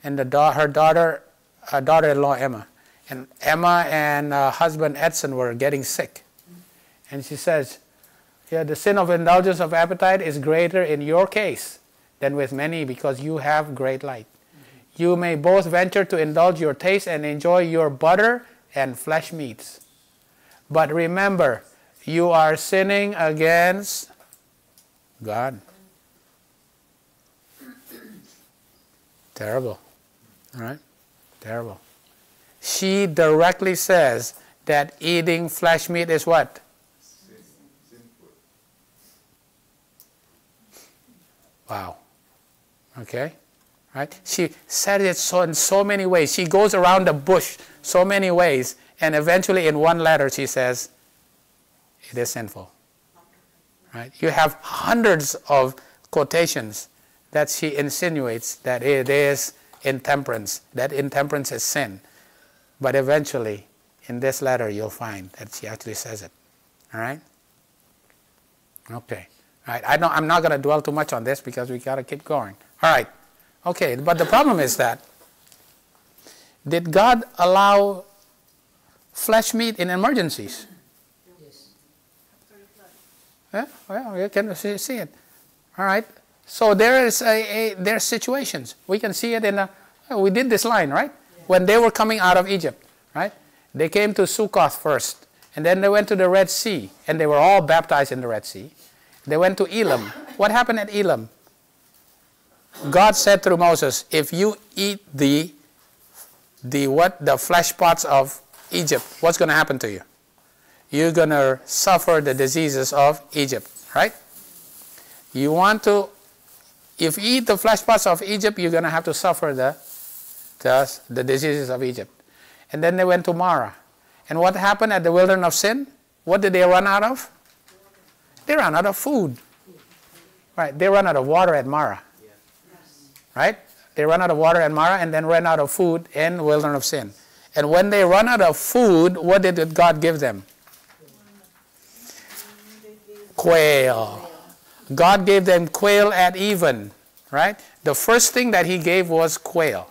and her daughter-in-law Emma. And Emma and husband Edson were getting sick. And she says, yeah, the sin of indulgence of appetite is greater in your case than with many because you have great light. You may both venture to indulge your taste and enjoy your butter and flesh meats. But remember, you are sinning against God. Terrible. All right? Terrible. She directly says that eating flesh meat is what? Wow. Okay? Right? She said it in so many ways. She goes around the bush so many ways, and eventually in one letter she says, it is sinful. Right? You have hundreds of quotations that she insinuates that it is intemperance, that intemperance is sin. But eventually, in this letter, you'll find that she actually says it. All right? Okay. All right. I'm not going to dwell too much on this because we got to keep going. All right. Okay. But the problem is that, did God allow flesh meat in emergencies? Yes. Yeah? Well, you can see it. All right. So there's situations. We can see it in we did this line, right? When they were coming out of Egypt, right? They came to Sukkoth first, and then they went to the Red Sea, and they were all baptized in the Red Sea. They went to Elim. What happened at Elim? God said through Moses, if you eat the flesh pots of Egypt, what's going to happen to you? You're going to suffer the diseases of Egypt, right? You want to, if you eat the flesh pots of Egypt, you're going to have to suffer the diseases of Egypt. And then they went to Marah. And what happened at the wilderness of sin? What did they run out of? They ran out of food. Right? They ran out of water at Marah. Right? They ran out of water at Marah and then ran out of food in wilderness of sin. And when they run out of food, what did God give them? Quail. God gave them quail at even. Right? The first thing that he gave was quail.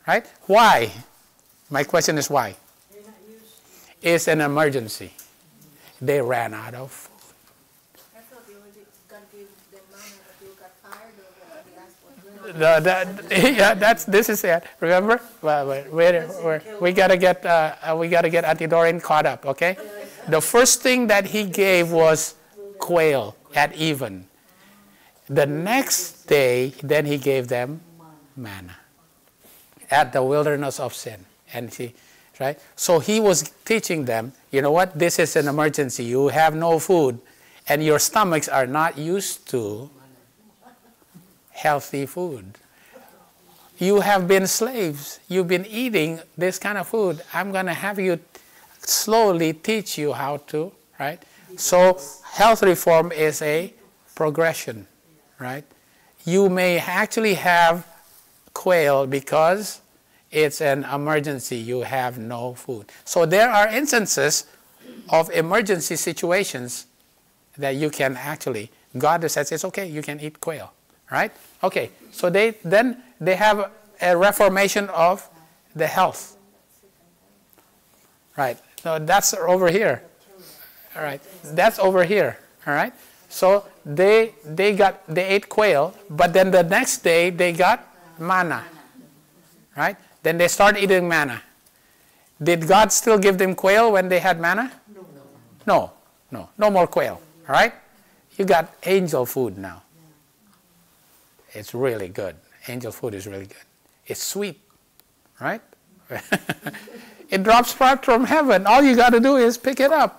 Right? Why? My question is why? It's an emergency. They ran out of food. I thought the only thing God gave them manna that they got tired of and they asked for This is it. Remember? We gotta get Auntie Doreen caught up. Okay. The first thing that he gave was quail at even. The next day, then he gave them manna at the wilderness of sin. And right? So he was teaching them, you know what? This is an emergency. You have no food, and your stomachs are not used to healthy food. You have been slaves. You've been eating this kind of food. I'm going to have you slowly teach you how to, right? So health reform is a progression, right? You may actually have quail because it's an emergency. You have no food. So there are instances of emergency situations that you can actually, God says it's okay, you can eat quail, right? Okay, so they have a reformation of the health. Right, so that's over here. All right, that's over here, all right? So they ate quail, but then the next day they got manna, right? Then they start eating manna. Did God still give them quail when they had manna? No more quail, all right? You got angel food now. It's really good. Angel food is really good. It's sweet, right? It drops right from heaven. All you got to do is pick it up.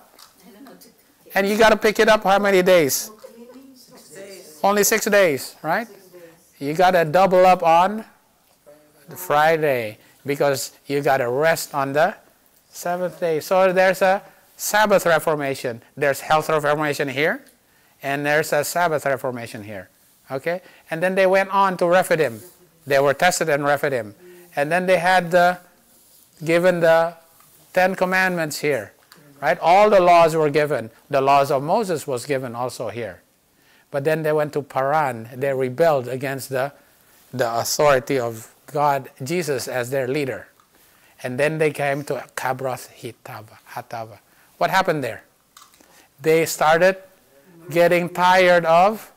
And you got to pick it up how many days? 6 days. Only 6 days, right? You got to double up on the Friday. because you got to rest on the seventh day. So there's a Sabbath reformation. There's health reformation here, and there's a Sabbath reformation here. Okay? And then they went on to Rephidim. They were tested in Rephidim. And then they had given the 10 Commandments here. Right? All the laws were given. The laws of Moses was given also here. But then they went to Paran. They rebelled against the authority of God, Jesus as their leader. And then they came to Kabroth Hatava. What happened there? They started getting tired of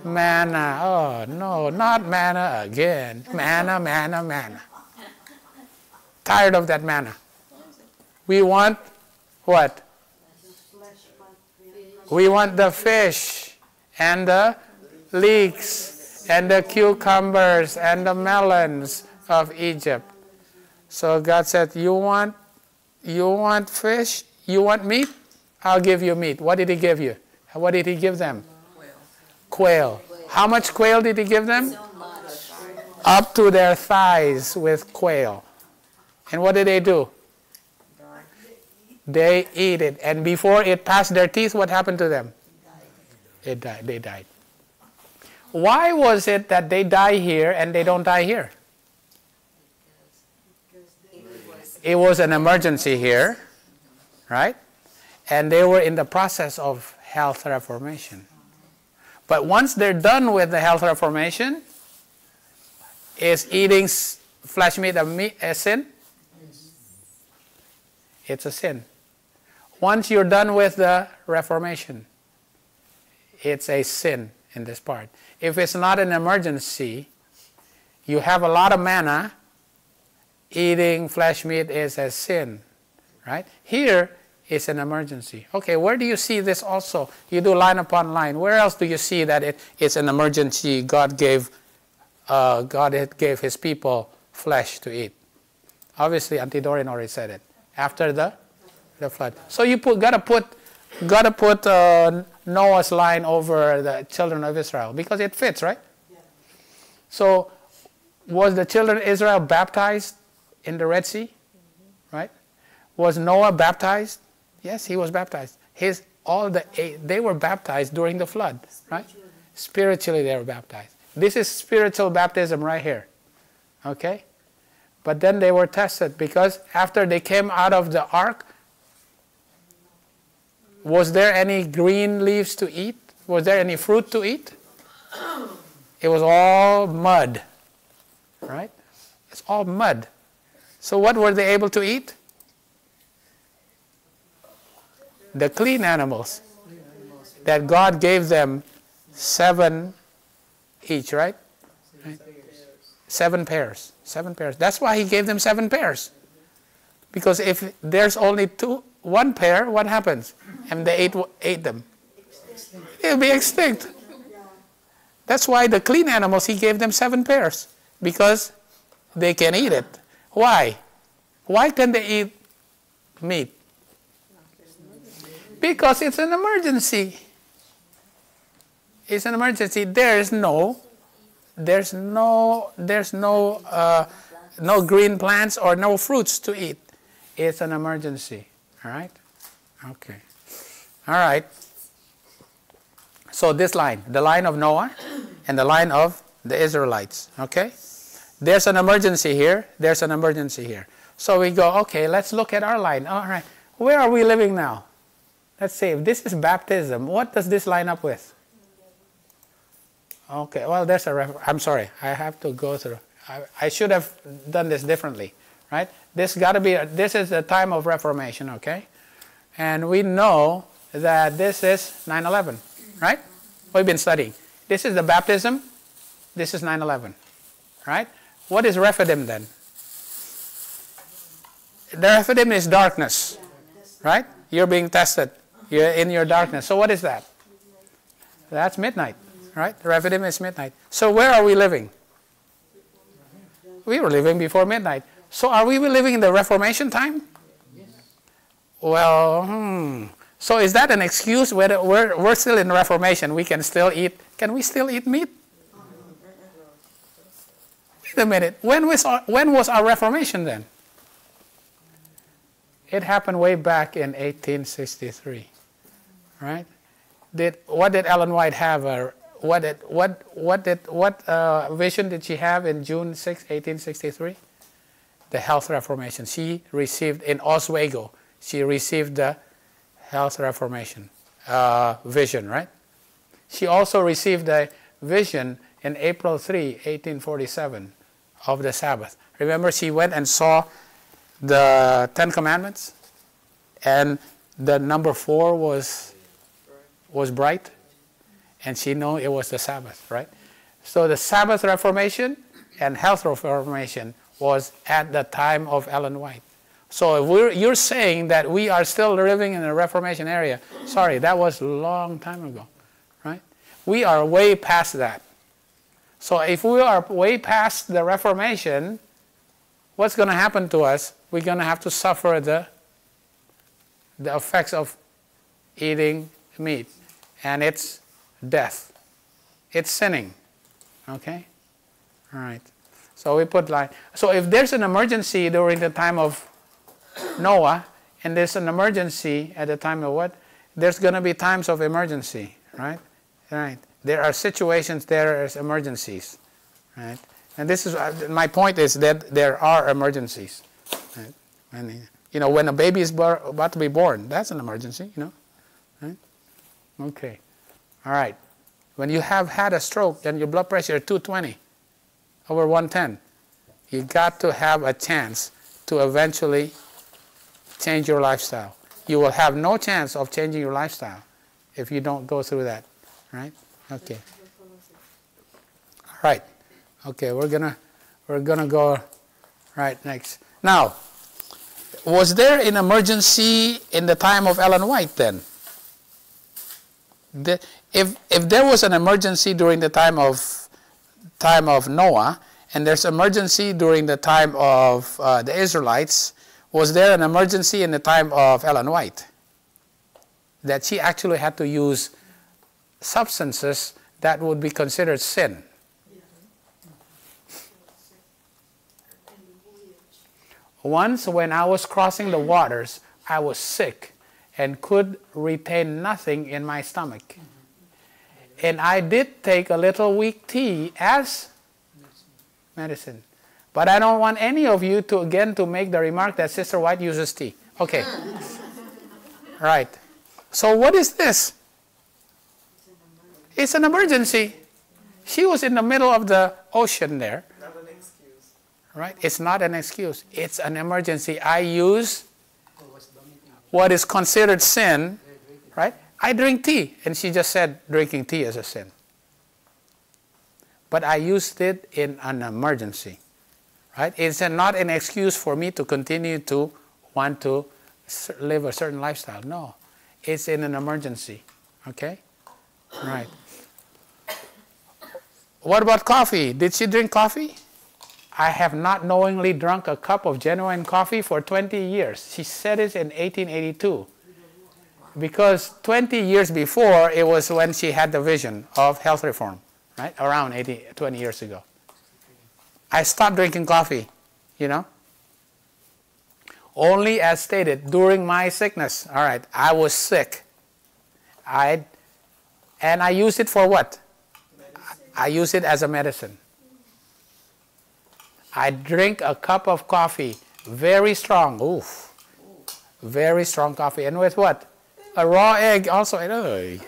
manna. Oh, no, not manna again. Manna. Tired of that manna. We want what? We want the fish and the leeks and the cucumbers and the melons of Egypt. So God said, you want fish? You want meat? I'll give you meat. What did he give you? What did he give them? Quail. How much quail did he give them? Up to their thighs with quail. And what did they do? They eat it. And before it passed their teeth, what happened to them? They died. Why was it that they die here and they don't die here? It was an emergency here, right? And they were in the process of health reformation. But once they're done with the health reformation, is eating flesh meat a sin? It's a sin. Once you're done with the reformation, it's a sin in this part. If it's not an emergency, you have a lot of manna, eating flesh meat is a sin, right? Here is an emergency. Okay, where do you see this also? You do line upon line. Where else do you see that it's an emergency? God gave his people flesh to eat. Obviously, Auntie Doreen already said it. After the flood. So you gotta put Noah's line over the children of Israel because it fits, right? Yeah. So was the children of Israel baptized in the Red Sea? Mm-hmm. Right? Was Noah baptized? Yes, he was baptized. They were baptized during the flood, right? Spiritually they were baptized. This is spiritual baptism right here. Okay? But then they were tested because after they came out of the ark, was there any green leaves to eat? Was there any fruit to eat? It was all mud, right? It's all mud. So what were they able to eat? The clean animals that God gave them 7 each, right? 7 pairs. 7 pairs. That's why he gave them 7 pairs. Because if there's only 1 pair, what happens? And they ate them. They'll be extinct. That's why the clean animals, he gave them 7 pairs. Because they can eat it. Why? Why can they eat meat? Because it's an emergency. It's an emergency. There's no green plants or no fruits to eat. It's an emergency. All right? Okay. All right. So this line, the line of Noah and the line of the Israelites. Okay? There's an emergency here. There's an emergency here. So we go, okay, let's look at our line. All right. Where are we living now? Let's see. If this is baptism, what does this line up with? Okay, well, there's I'm sorry. I have to go through. I should have done this differently, right? This is the time of Reformation, okay? And we know that this is 9/11, right? We've been studying. This is the baptism. This is 9/11, right? What is Rephidim then? The Rephidim is darkness, right? You're being tested. You're in your darkness. So what is that? That's midnight, right? Rephidim is midnight. So where are we living? We were living before midnight. So are we living in the Reformation time? Well, so is that an excuse? Whether we're still in Reformation, we can still eat. Can we still eat meat? Wait a minute. When was our Reformation then? It happened way back in 1863, right? What did Ellen White have? What vision did she have in June 6, 1863? The Health Reformation. She received in Oswego. She received the Health Reformation vision, right? She also received a vision in April 3, 1847 of the Sabbath. Remember, she went and saw the Ten Commandments, and the number 4 was bright, and she knew it was the Sabbath, right? So the Sabbath Reformation and Health Reformation was at the time of Ellen White. So if you're saying that we are still living in the Reformation area, sorry, that was a long time ago, right? We are way past that. So if we are way past the Reformation, what's going to happen to us? We're going to have to suffer the effects of eating meat, and it's death. It's sinning. Okay? All right. So we put like, so if there's an emergency during the time of Noah, and there's an emergency at the time of what? There's going to be times of emergency, right? Right. There are situations, there are emergencies, right? And this is, my point is that there are emergencies. Right? And, you know, when a baby is about to be born, that's an emergency, you know, right? Okay. All right. When you have had a stroke and your blood pressure is 220 over 110, you got to have a chance to eventually change your lifestyle. You will have no chance of changing your lifestyle if you don't go through that, right? Okay. All right. Okay, we're gonna go right next. Now, was there an emergency in the time of Ellen White then? If there was an emergency during the time of Noah, and there's emergency during the time of the Israelites, was there an emergency in the time of Ellen White? That she actually had to use substances that would be considered sin. Once when I was crossing the waters, I was sick and could retain nothing in my stomach. And I did take a little weak tea as medicine. But I don't want any of you to make the remark that Sister White uses tea. Okay. Right. So what is this? It's an emergency. She was in the middle of the ocean there. Not an excuse. Right? It's not an excuse. It's an emergency. I use what is considered sin, right? I drink tea. And she just said drinking tea is a sin. But I used it in an emergency, right? It's not an excuse for me to continue to want to live a certain lifestyle. No. It's in an emergency, okay? Right. What about coffee? Did she drink coffee? I have not knowingly drunk a cup of genuine coffee for 20 years. She said it in 1882. Because 20 years before, it was when she had the vision of health reform, right? Around 20 years ago. I stopped drinking coffee, you know. Only as stated, during my sickness. All right, I was sick. And I used it for what? I use it as a medicine. I drink a cup of coffee, very strong. Oof. Very strong coffee. And with what? A raw egg also. Can I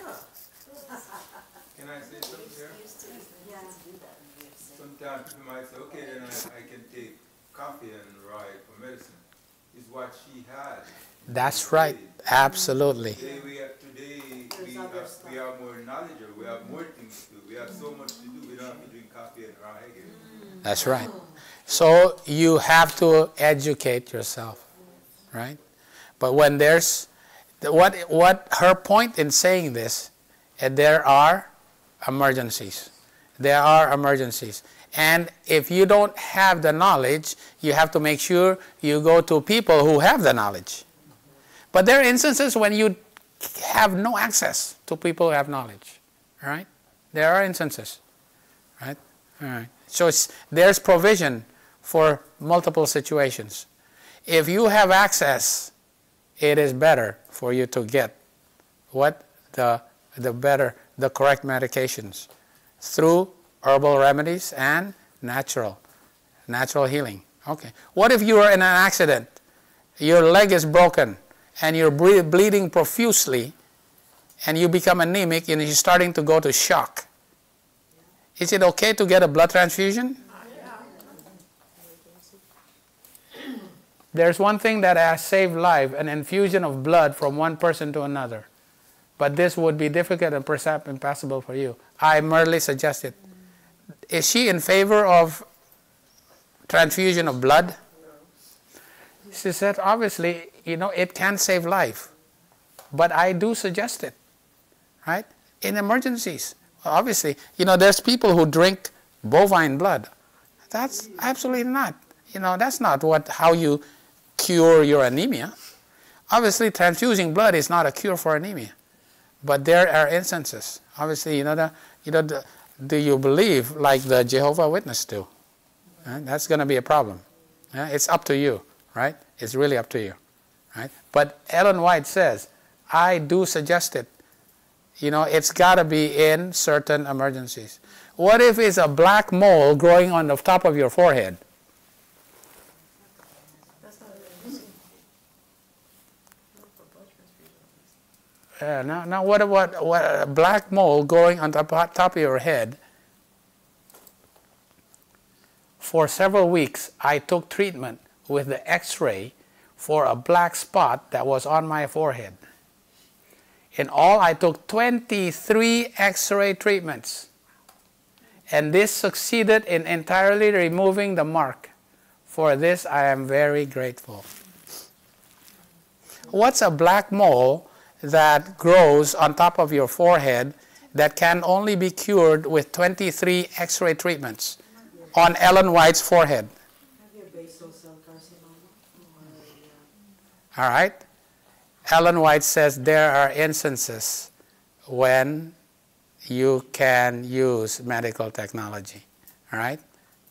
say something here? Sometimes people might say, okay, then I can take coffee and raw egg for medicine. It's what she had. That's right. Absolutely. Today we have more knowledge, we have more things to do. We have so much to do. We don't have to drink coffee and raw egg. That's right. So you have to educate yourself, right? But when there's, what her point in saying this, there are emergencies. There are emergencies. And if you don't have the knowledge, you have to make sure you go to people who have the knowledge. But there are instances when you have no access to people who have knowledge, right? There are instances, right? All right. So there's provision for multiple situations. If you have access, it is better for you to get what the correct medications through herbal remedies and natural healing. Okay. What if you are in an accident, your leg is broken, and you're bleeding profusely, and you become anemic, and you're starting to go to shock? Is it okay to get a blood transfusion? There's one thing that has saved life, an infusion of blood from one person to another. But this would be difficult and perhaps impossible for you. I merely suggest it. Is she in favor of transfusion of blood? She said, obviously, it can save life. But I do suggest it, right? In emergencies. Obviously, there's people who drink bovine blood. That's absolutely not. That's not how you cure your anemia. Obviously, transfusing blood is not a cure for anemia. But there are instances. Obviously, do you believe like the Jehovah's Witnesses do? That's going to be a problem. It's up to you, right? It's really up to you, right? But Ellen White says, I do suggest it. It's got to be in certain emergencies. What if it's a black mole growing on the top of your forehead? Now what about a black mole growing on the top of your head? For several weeks, I took treatment with the X-ray for a black spot that was on my forehead. In all, I took 23 X-ray treatments, and this succeeded in entirely removing the mark. For this, I am very grateful. What's a black mole that grows on top of your forehead that can only be cured with 23 X-ray treatments on Ellen White's forehead? All right. Ellen White says there are instances when you can use medical technology. All right?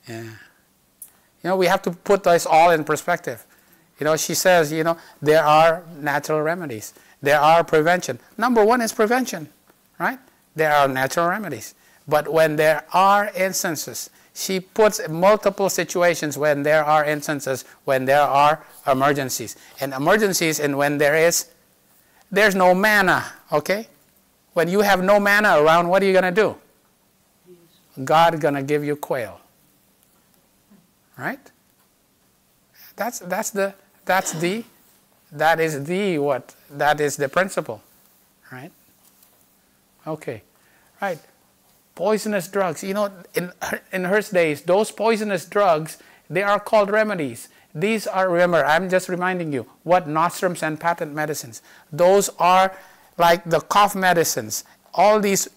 Yeah. We have to put this all in perspective. She says, there are natural remedies. There are prevention. Number one is prevention, right? There are natural remedies. But when there are instances, she puts multiple situations when there are instances, when there are emergencies. And emergencies and when there's no manna, okay? When you have no manna around, what are you going to do? God going to give you quail. Right? That is the principle, right? Okay, right. Poisonous drugs. In her days, those poisonous drugs, they are called remedies. These are, remember, I'm just reminding you, what nostrums and patent medicines. Those are like the cough medicines. All these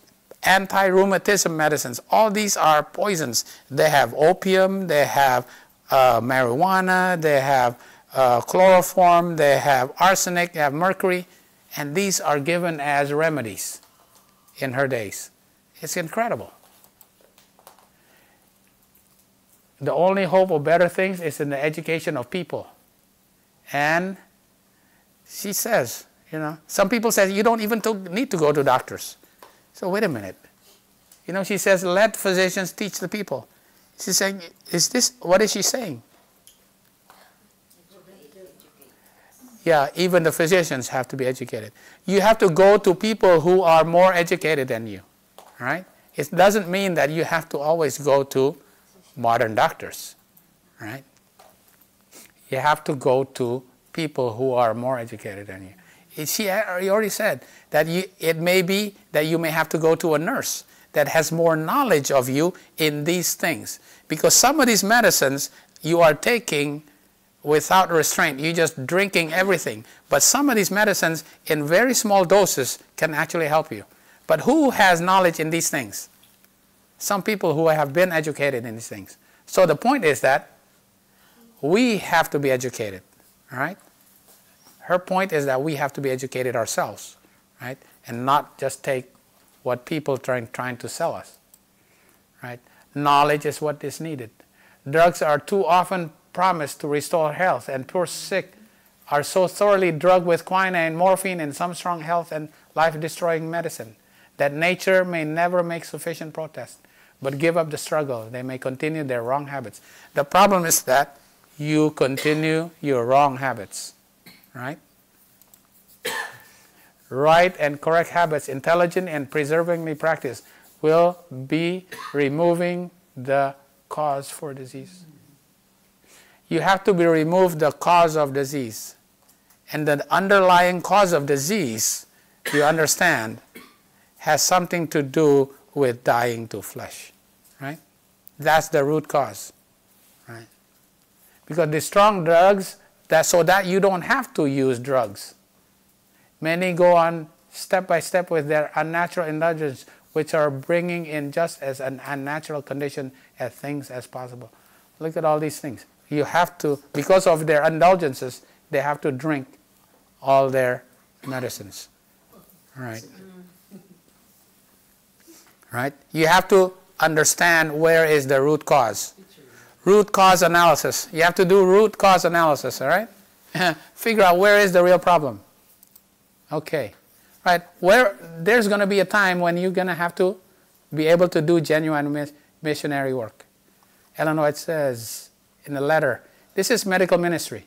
anti-rheumatism medicines, all these are poisons. They have opium, they have marijuana, they have chloroform, they have arsenic, they have mercury, and these are given as remedies in her days. It's incredible. The only hope of better things is in the education of people. And she says, some people say you don't even need to go to doctors. So wait a minute. She says, let physicians teach the people. She's saying, what is she saying? Yeah, even the physicians have to be educated. You have to go to people who are more educated than you, right? It doesn't mean that you have to always go to modern doctors, right? You have to go to people who are more educated than you. She already said that it may be that you may have to go to a nurse that has more knowledge of you in these things. Because some of these medicines you are taking without restraint. You're just drinking everything. But some of these medicines in very small doses can actually help you. But who has knowledge in these things? Some people who have been educated in these things. So the point is that we have to be educated, all right? Her point is that we have to be educated ourselves, right? And not just take what people trying to sell us, right? Knowledge is what is needed. Drugs are too often promised to restore health, and poor sick are so thoroughly drugged with quinine, morphine, and some strong health and life-destroying medicine that nature may never make sufficient protest, but give up the struggle. They may continue their wrong habits. The problem is that you continue your wrong habits, right? Right and correct habits, intelligent and preservingly practiced, will be removing the cause for disease. You have to remove the cause of disease. And the underlying cause of disease, you understand, has something to do with dying to flesh, right? That's the root cause, right? Because the strong drugs, so that you don't have to use drugs. Many go on step by step with their unnatural indulgence, which are bringing in just as an unnatural condition as things as possible. Look at all these things. You have to, because of their indulgences, they have to drink all their medicines. Right? Right? You have to understand where is the root cause. Root cause analysis. You have to do root cause analysis, all right? Figure out where is the real problem. Okay. Right? Where there's going to be a time when you're going to have to be able to do genuine missionary work. Ellen White says in the letter, this is medical ministry.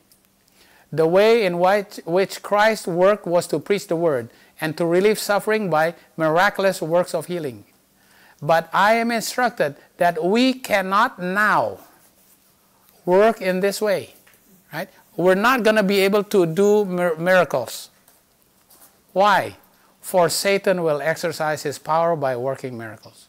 The way in which Christ's work was to preach the word and to relieve suffering by miraculous works of healing. But I am instructed that we cannot now work in this way. Right? We're not going to be able to do miracles. Why? For Satan will exercise his power by working miracles.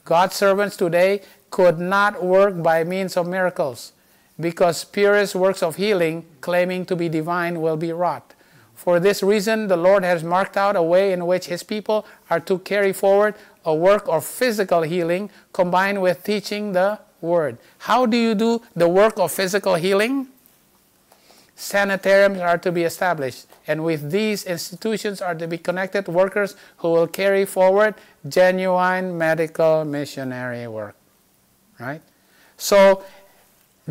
God's servants today could not work by means of miracles, because purest works of healing, claiming to be divine, will be wrought. For this reason, the Lord has marked out a way in which His people are to carry forward a work of physical healing combined with teaching the Word. How do you do the work of physical healing? Sanitariums are to be established, and with these institutions are to be connected workers who will carry forward genuine medical missionary work. Right? So,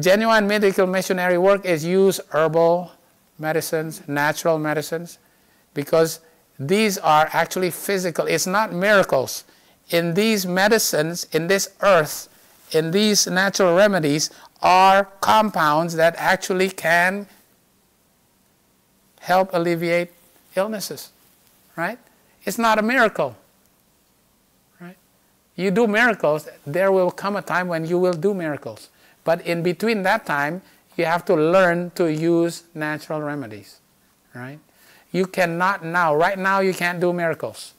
genuine medical missionary work is use herbal medicines, natural medicines, because these are actually physical. It's not miracles. In these medicines, in this earth, in these natural remedies, are compounds that actually can help alleviate illnesses. Right? It's not a miracle. Right? You do miracles, there will come a time when you will do miracles. But in between that time, you have to learn to use natural remedies, right? You cannot now, right now you can't do miracles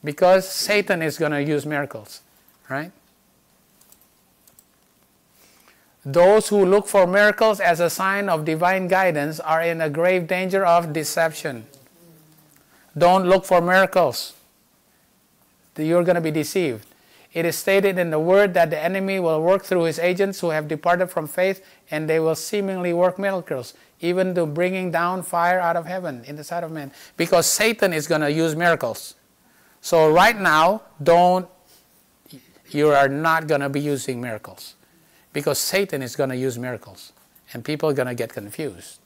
because Satan is going to use miracles, right? Those who look for miracles as a sign of divine guidance are in a grave danger of deception. Don't look for miracles. You're going to be deceived. It is stated in the Word that the enemy will work through his agents who have departed from faith, and they will seemingly work miracles, even to bringing down fire out of heaven in the sight of men. Because Satan is going to use miracles. So right now, you are not going to be using miracles. Because Satan is going to use miracles. And people are going to get confused.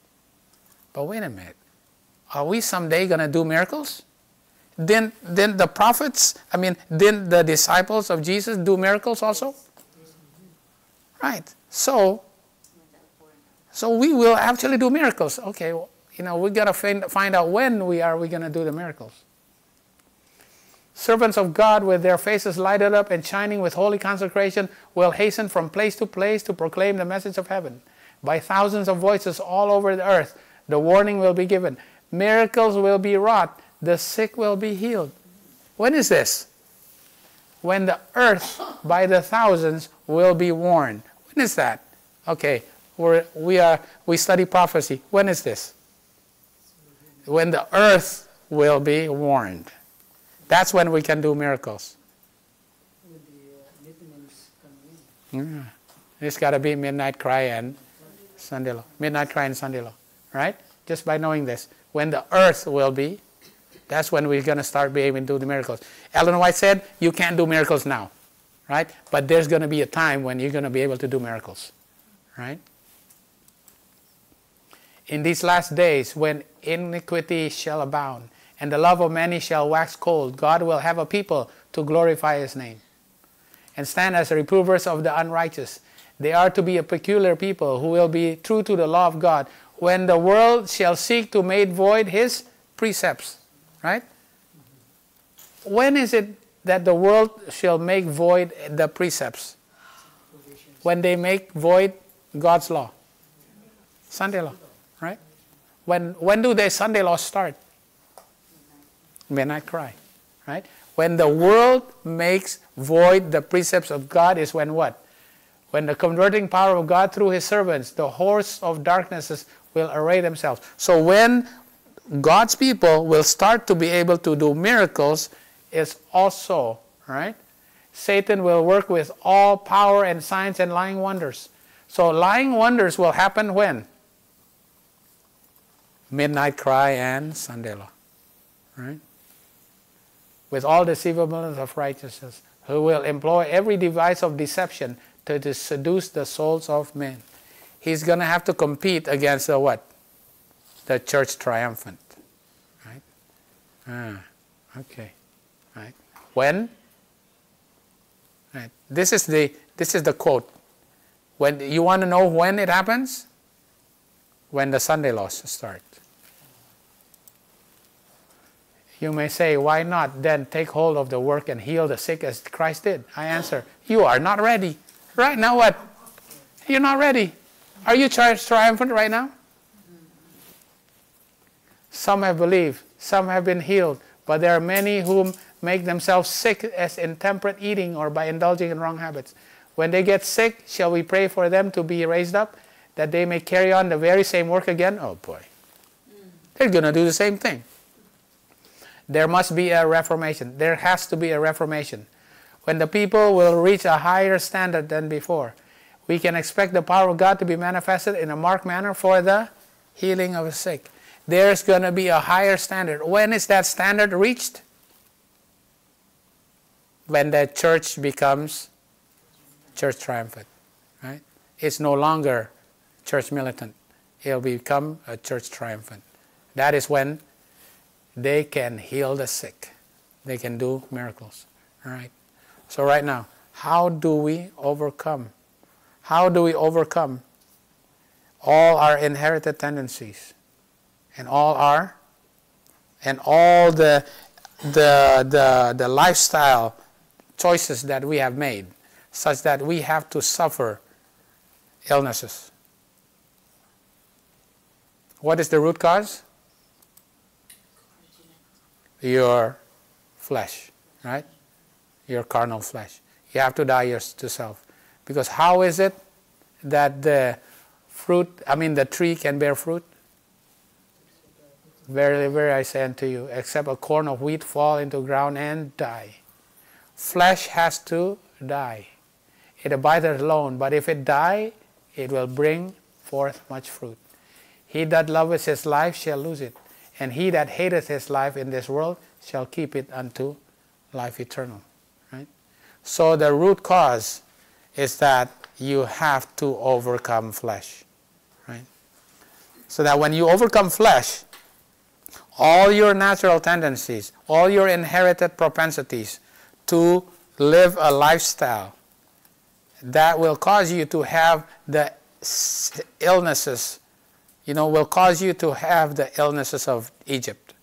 But wait a minute. Are we someday going to do miracles? Then the prophets, then the disciples of Jesus do miracles also? Right. So we will actually do miracles. Okay, we got to find out when we going to do the miracles. Servants of God with their faces lighted up and shining with holy consecration will hasten from place to place to proclaim the message of heaven. By thousands of voices all over the earth, the warning will be given. Miracles will be wrought. The sick will be healed. When is this? When the earth by the thousands will be warned. When is that? Okay, we study prophecy. When is this? When the earth will be warned. That's when we can do miracles. When the litanies come in. It's got to be midnight cry and Sunday law. Midnight cry and Sunday law. Right? Just by knowing this. When the earth will be, that's when we're going to start being able to do the miracles. Ellen White said, you can't do miracles now. right? But there's going to be a time when you're going to be able to do miracles, right? In these last days, when iniquity shall abound, and the love of many shall wax cold, God will have a people to glorify His name, and stand as reprovers of the unrighteous. They are to be a peculiar people who will be true to the law of God, when the world shall seek to make void His precepts, right? When is it that the world shall make void the precepts? When they make void God's law. Sunday law, right? When do the Sunday law start? Midnight cry, right? When the world makes void the precepts of God is when what? When the converting power of God through His servants, the horse of darknesses will array themselves. So when God's people will start to be able to do miracles, is also, right? Satan will work with all power and signs and lying wonders. So lying wonders will happen when? Midnight cry and Sunday law, right? With all deceivableness of righteousness, who will employ every device of deception to seduce the souls of men. He's going to have to compete against the what? The church triumphant, right? Okay, right. When? Right. This is the quote. When you want to know when it happens? When the Sunday laws start. You may say, why not then take hold of the work and heal the sick as Christ did? I answer, you are not ready. Right now what? You're not ready. Are you triumphant right now? Some have believed, some have been healed, but there are many whom make themselves sick as intemperate eating or by indulging in wrong habits. When they get sick, shall we pray for them to be raised up, that they may carry on the very same work again? Oh boy. They're going to do the same thing. There must be a reformation. There has to be a reformation. When the people will reach a higher standard than before, we can expect the power of God to be manifested in a marked manner for the healing of the sick. There's going to be a higher standard. When is that standard reached? When the church becomes church triumphant, right? It's no longer church militant. It'll become a church triumphant. That is when they can heal the sick. They can do miracles, all right? So right now, how do we overcome? How do we overcome all our inherited tendencies and all the lifestyle choices that we have made, such that we have to suffer illnesses? What is the root cause? Your flesh, right? Your carnal flesh. You have to die to self. Because how is it that the tree can bear fruit? Verily, verily, I say unto you, except a corn of wheat fall into the ground and die. Flesh has to die. It abideth alone, but if it die, it will bring forth much fruit. He that loveth his life shall lose it, and he that hateth his life in this world shall keep it unto life eternal. Right? So the root cause is that you have to overcome flesh. Right? So that when you overcome flesh, all your natural tendencies, all your inherited propensities to live a lifestyle that will cause you to have the illnesses, will cause you to have the illnesses of Egypt,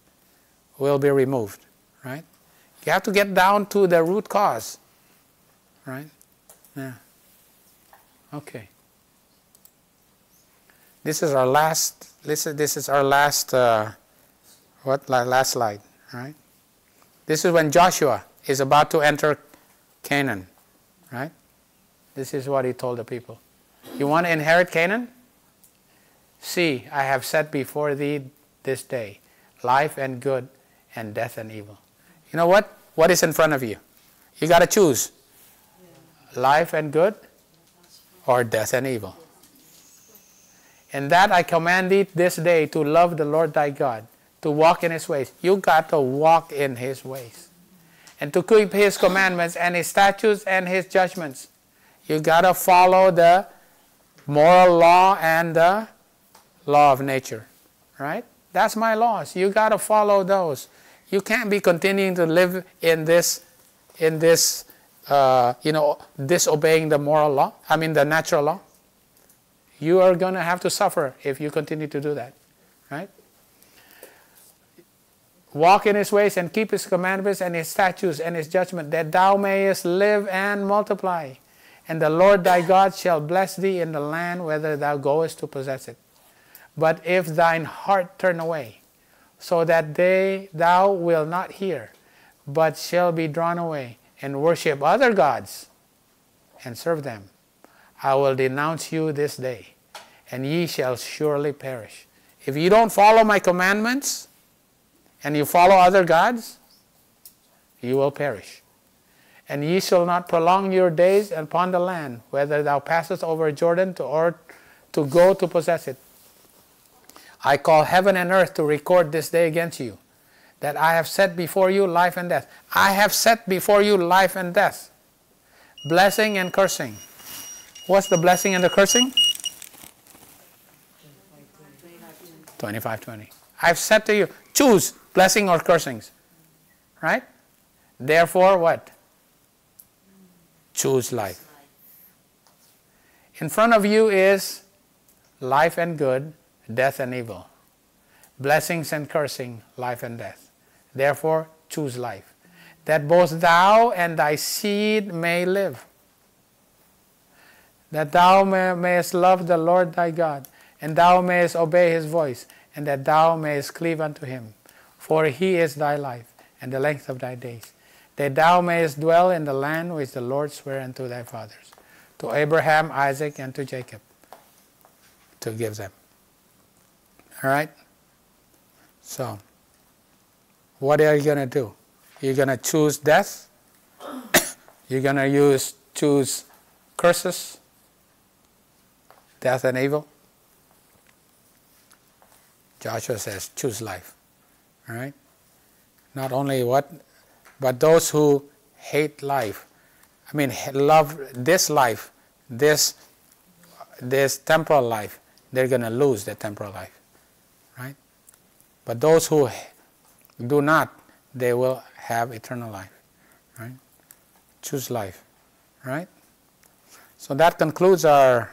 will be removed, right? You have to get down to the root cause, right? Yeah. Okay. This is our last. This is our last. Last slide, right? This is when Joshua is about to enter Canaan, right? This is what he told the people. You want to inherit Canaan? See, I have set before thee this day life and good and death and evil. You know what? What is in front of you? You got to choose. Life and good or death and evil. And that I command thee this day to love the Lord thy God, to walk in his ways. You got to walk in his ways. and to keep his commandments and his statutes and his judgments. You got to follow the moral law and the law of nature, right? That's my laws. You got to follow those. You can't be continuing to live in this, disobeying the moral law. I mean the natural law. You are going to have to suffer if you continue to do that, right? Walk in his ways and keep his commandments and his statutes and his judgment, that thou mayest live and multiply. And the Lord thy God shall bless thee in the land whither thou goest to possess it. But if thine heart turn away, so that thou wilt not hear, but shall be drawn away, and worship other gods, and serve them, I will denounce you this day, and ye shall surely perish. If you don't follow my commandments, and you follow other gods, you will perish. And ye shall not prolong your days upon the land, whether thou passest over Jordan or to go to possess it. I call heaven and earth to record this day against you, that I have set before you life and death. I have set before you life and death, blessing and cursing. What's the blessing and the cursing? 25:20. I've said to you, choose blessing or cursings. Right? Therefore, what? Choose life. In front of you is life and good, death and evil. Blessings and cursing, life and death. Therefore, choose life, that both thou and thy seed may live, that thou mayest love the Lord thy God, and thou mayest obey his voice, and that thou mayest cleave unto him. For he is thy life, and the length of thy days, that thou mayest dwell in the land which the Lord sware unto thy fathers, to Abraham, Isaac, and to Jacob, to give them. All right? So, what are you going to do? You're going to choose death? You're going to choose curses? Death and evil? Joshua says, choose life. All right? Not only what, but those who hate life, love this life, this temporal life, they're going to lose their temporal life. Right? But those who do not, they will have eternal life. Right? Choose life. Right? So that concludes our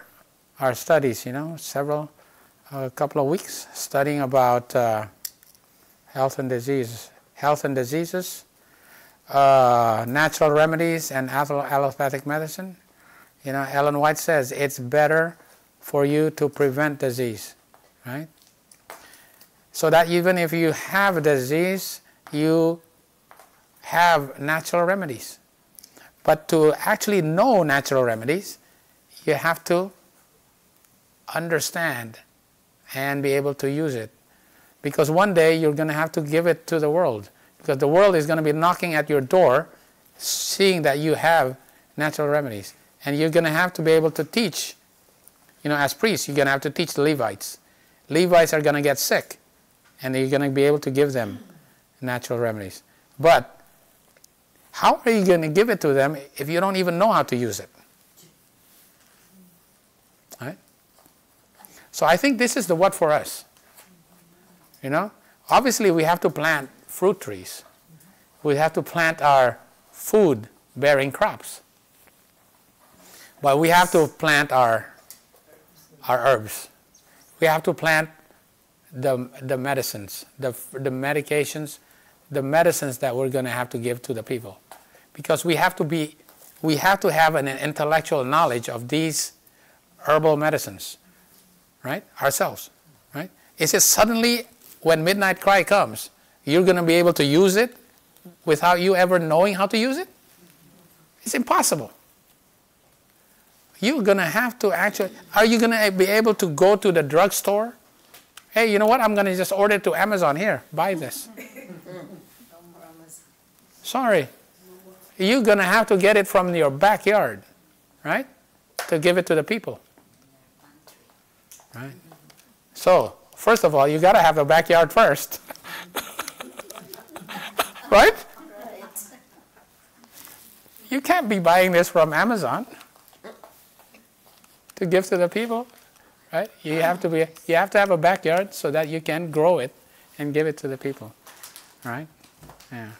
studies, a couple of weeks studying about health and diseases, natural remedies, and allopathic medicine. Ellen White says it's better for you to prevent disease, right? So that even if you have a disease, you have natural remedies. But to actually know natural remedies, you have to understand and be able to use it. Because one day you're going to have to give it to the world. Because the world is going to be knocking at your door, seeing that you have natural remedies. And you're going to have to be able to teach. As priests, you're going to have to teach the Levites. Levites are going to get sick. And you're going to be able to give them natural remedies. But how are you going to give it to them if you don't even know how to use it? Right? So I think this is the what for us. Obviously we have to plant fruit trees. We have to plant our food-bearing crops. But we have to plant our herbs. We have to plant the medicines, the medications, the medicines that we're going to have to give to the people. Because we have to have an intellectual knowledge of these herbal medicines, right? Ourselves, right? Is it suddenly when midnight cry comes, you're going to be able to use it without you ever knowing how to use it? It's impossible. You're going to have to are you going to be able to go to the drugstore? Hey, you know what? I'm going to just order it to Amazon. Here, buy this. Sorry. You're going to have to get it from your backyard, right? To give it to the people. Right? So, first of all, you got to have a backyard first. Right? You can't be buying this from Amazon to give to the people, right? You have to have a backyard so that you can grow it and give it to the people, right? Yeah.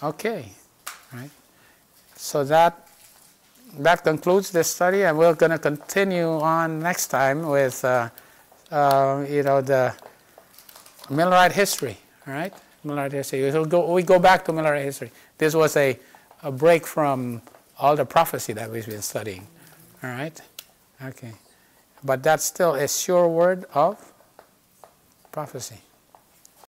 Okay, right. So that concludes this study, and we're going to continue on next time with the Millerite history. All right, Millerite history. We go back to Millerite history. This was a break from all the prophecy that we've been studying. All right, okay, but that's still a sure word of prophecy.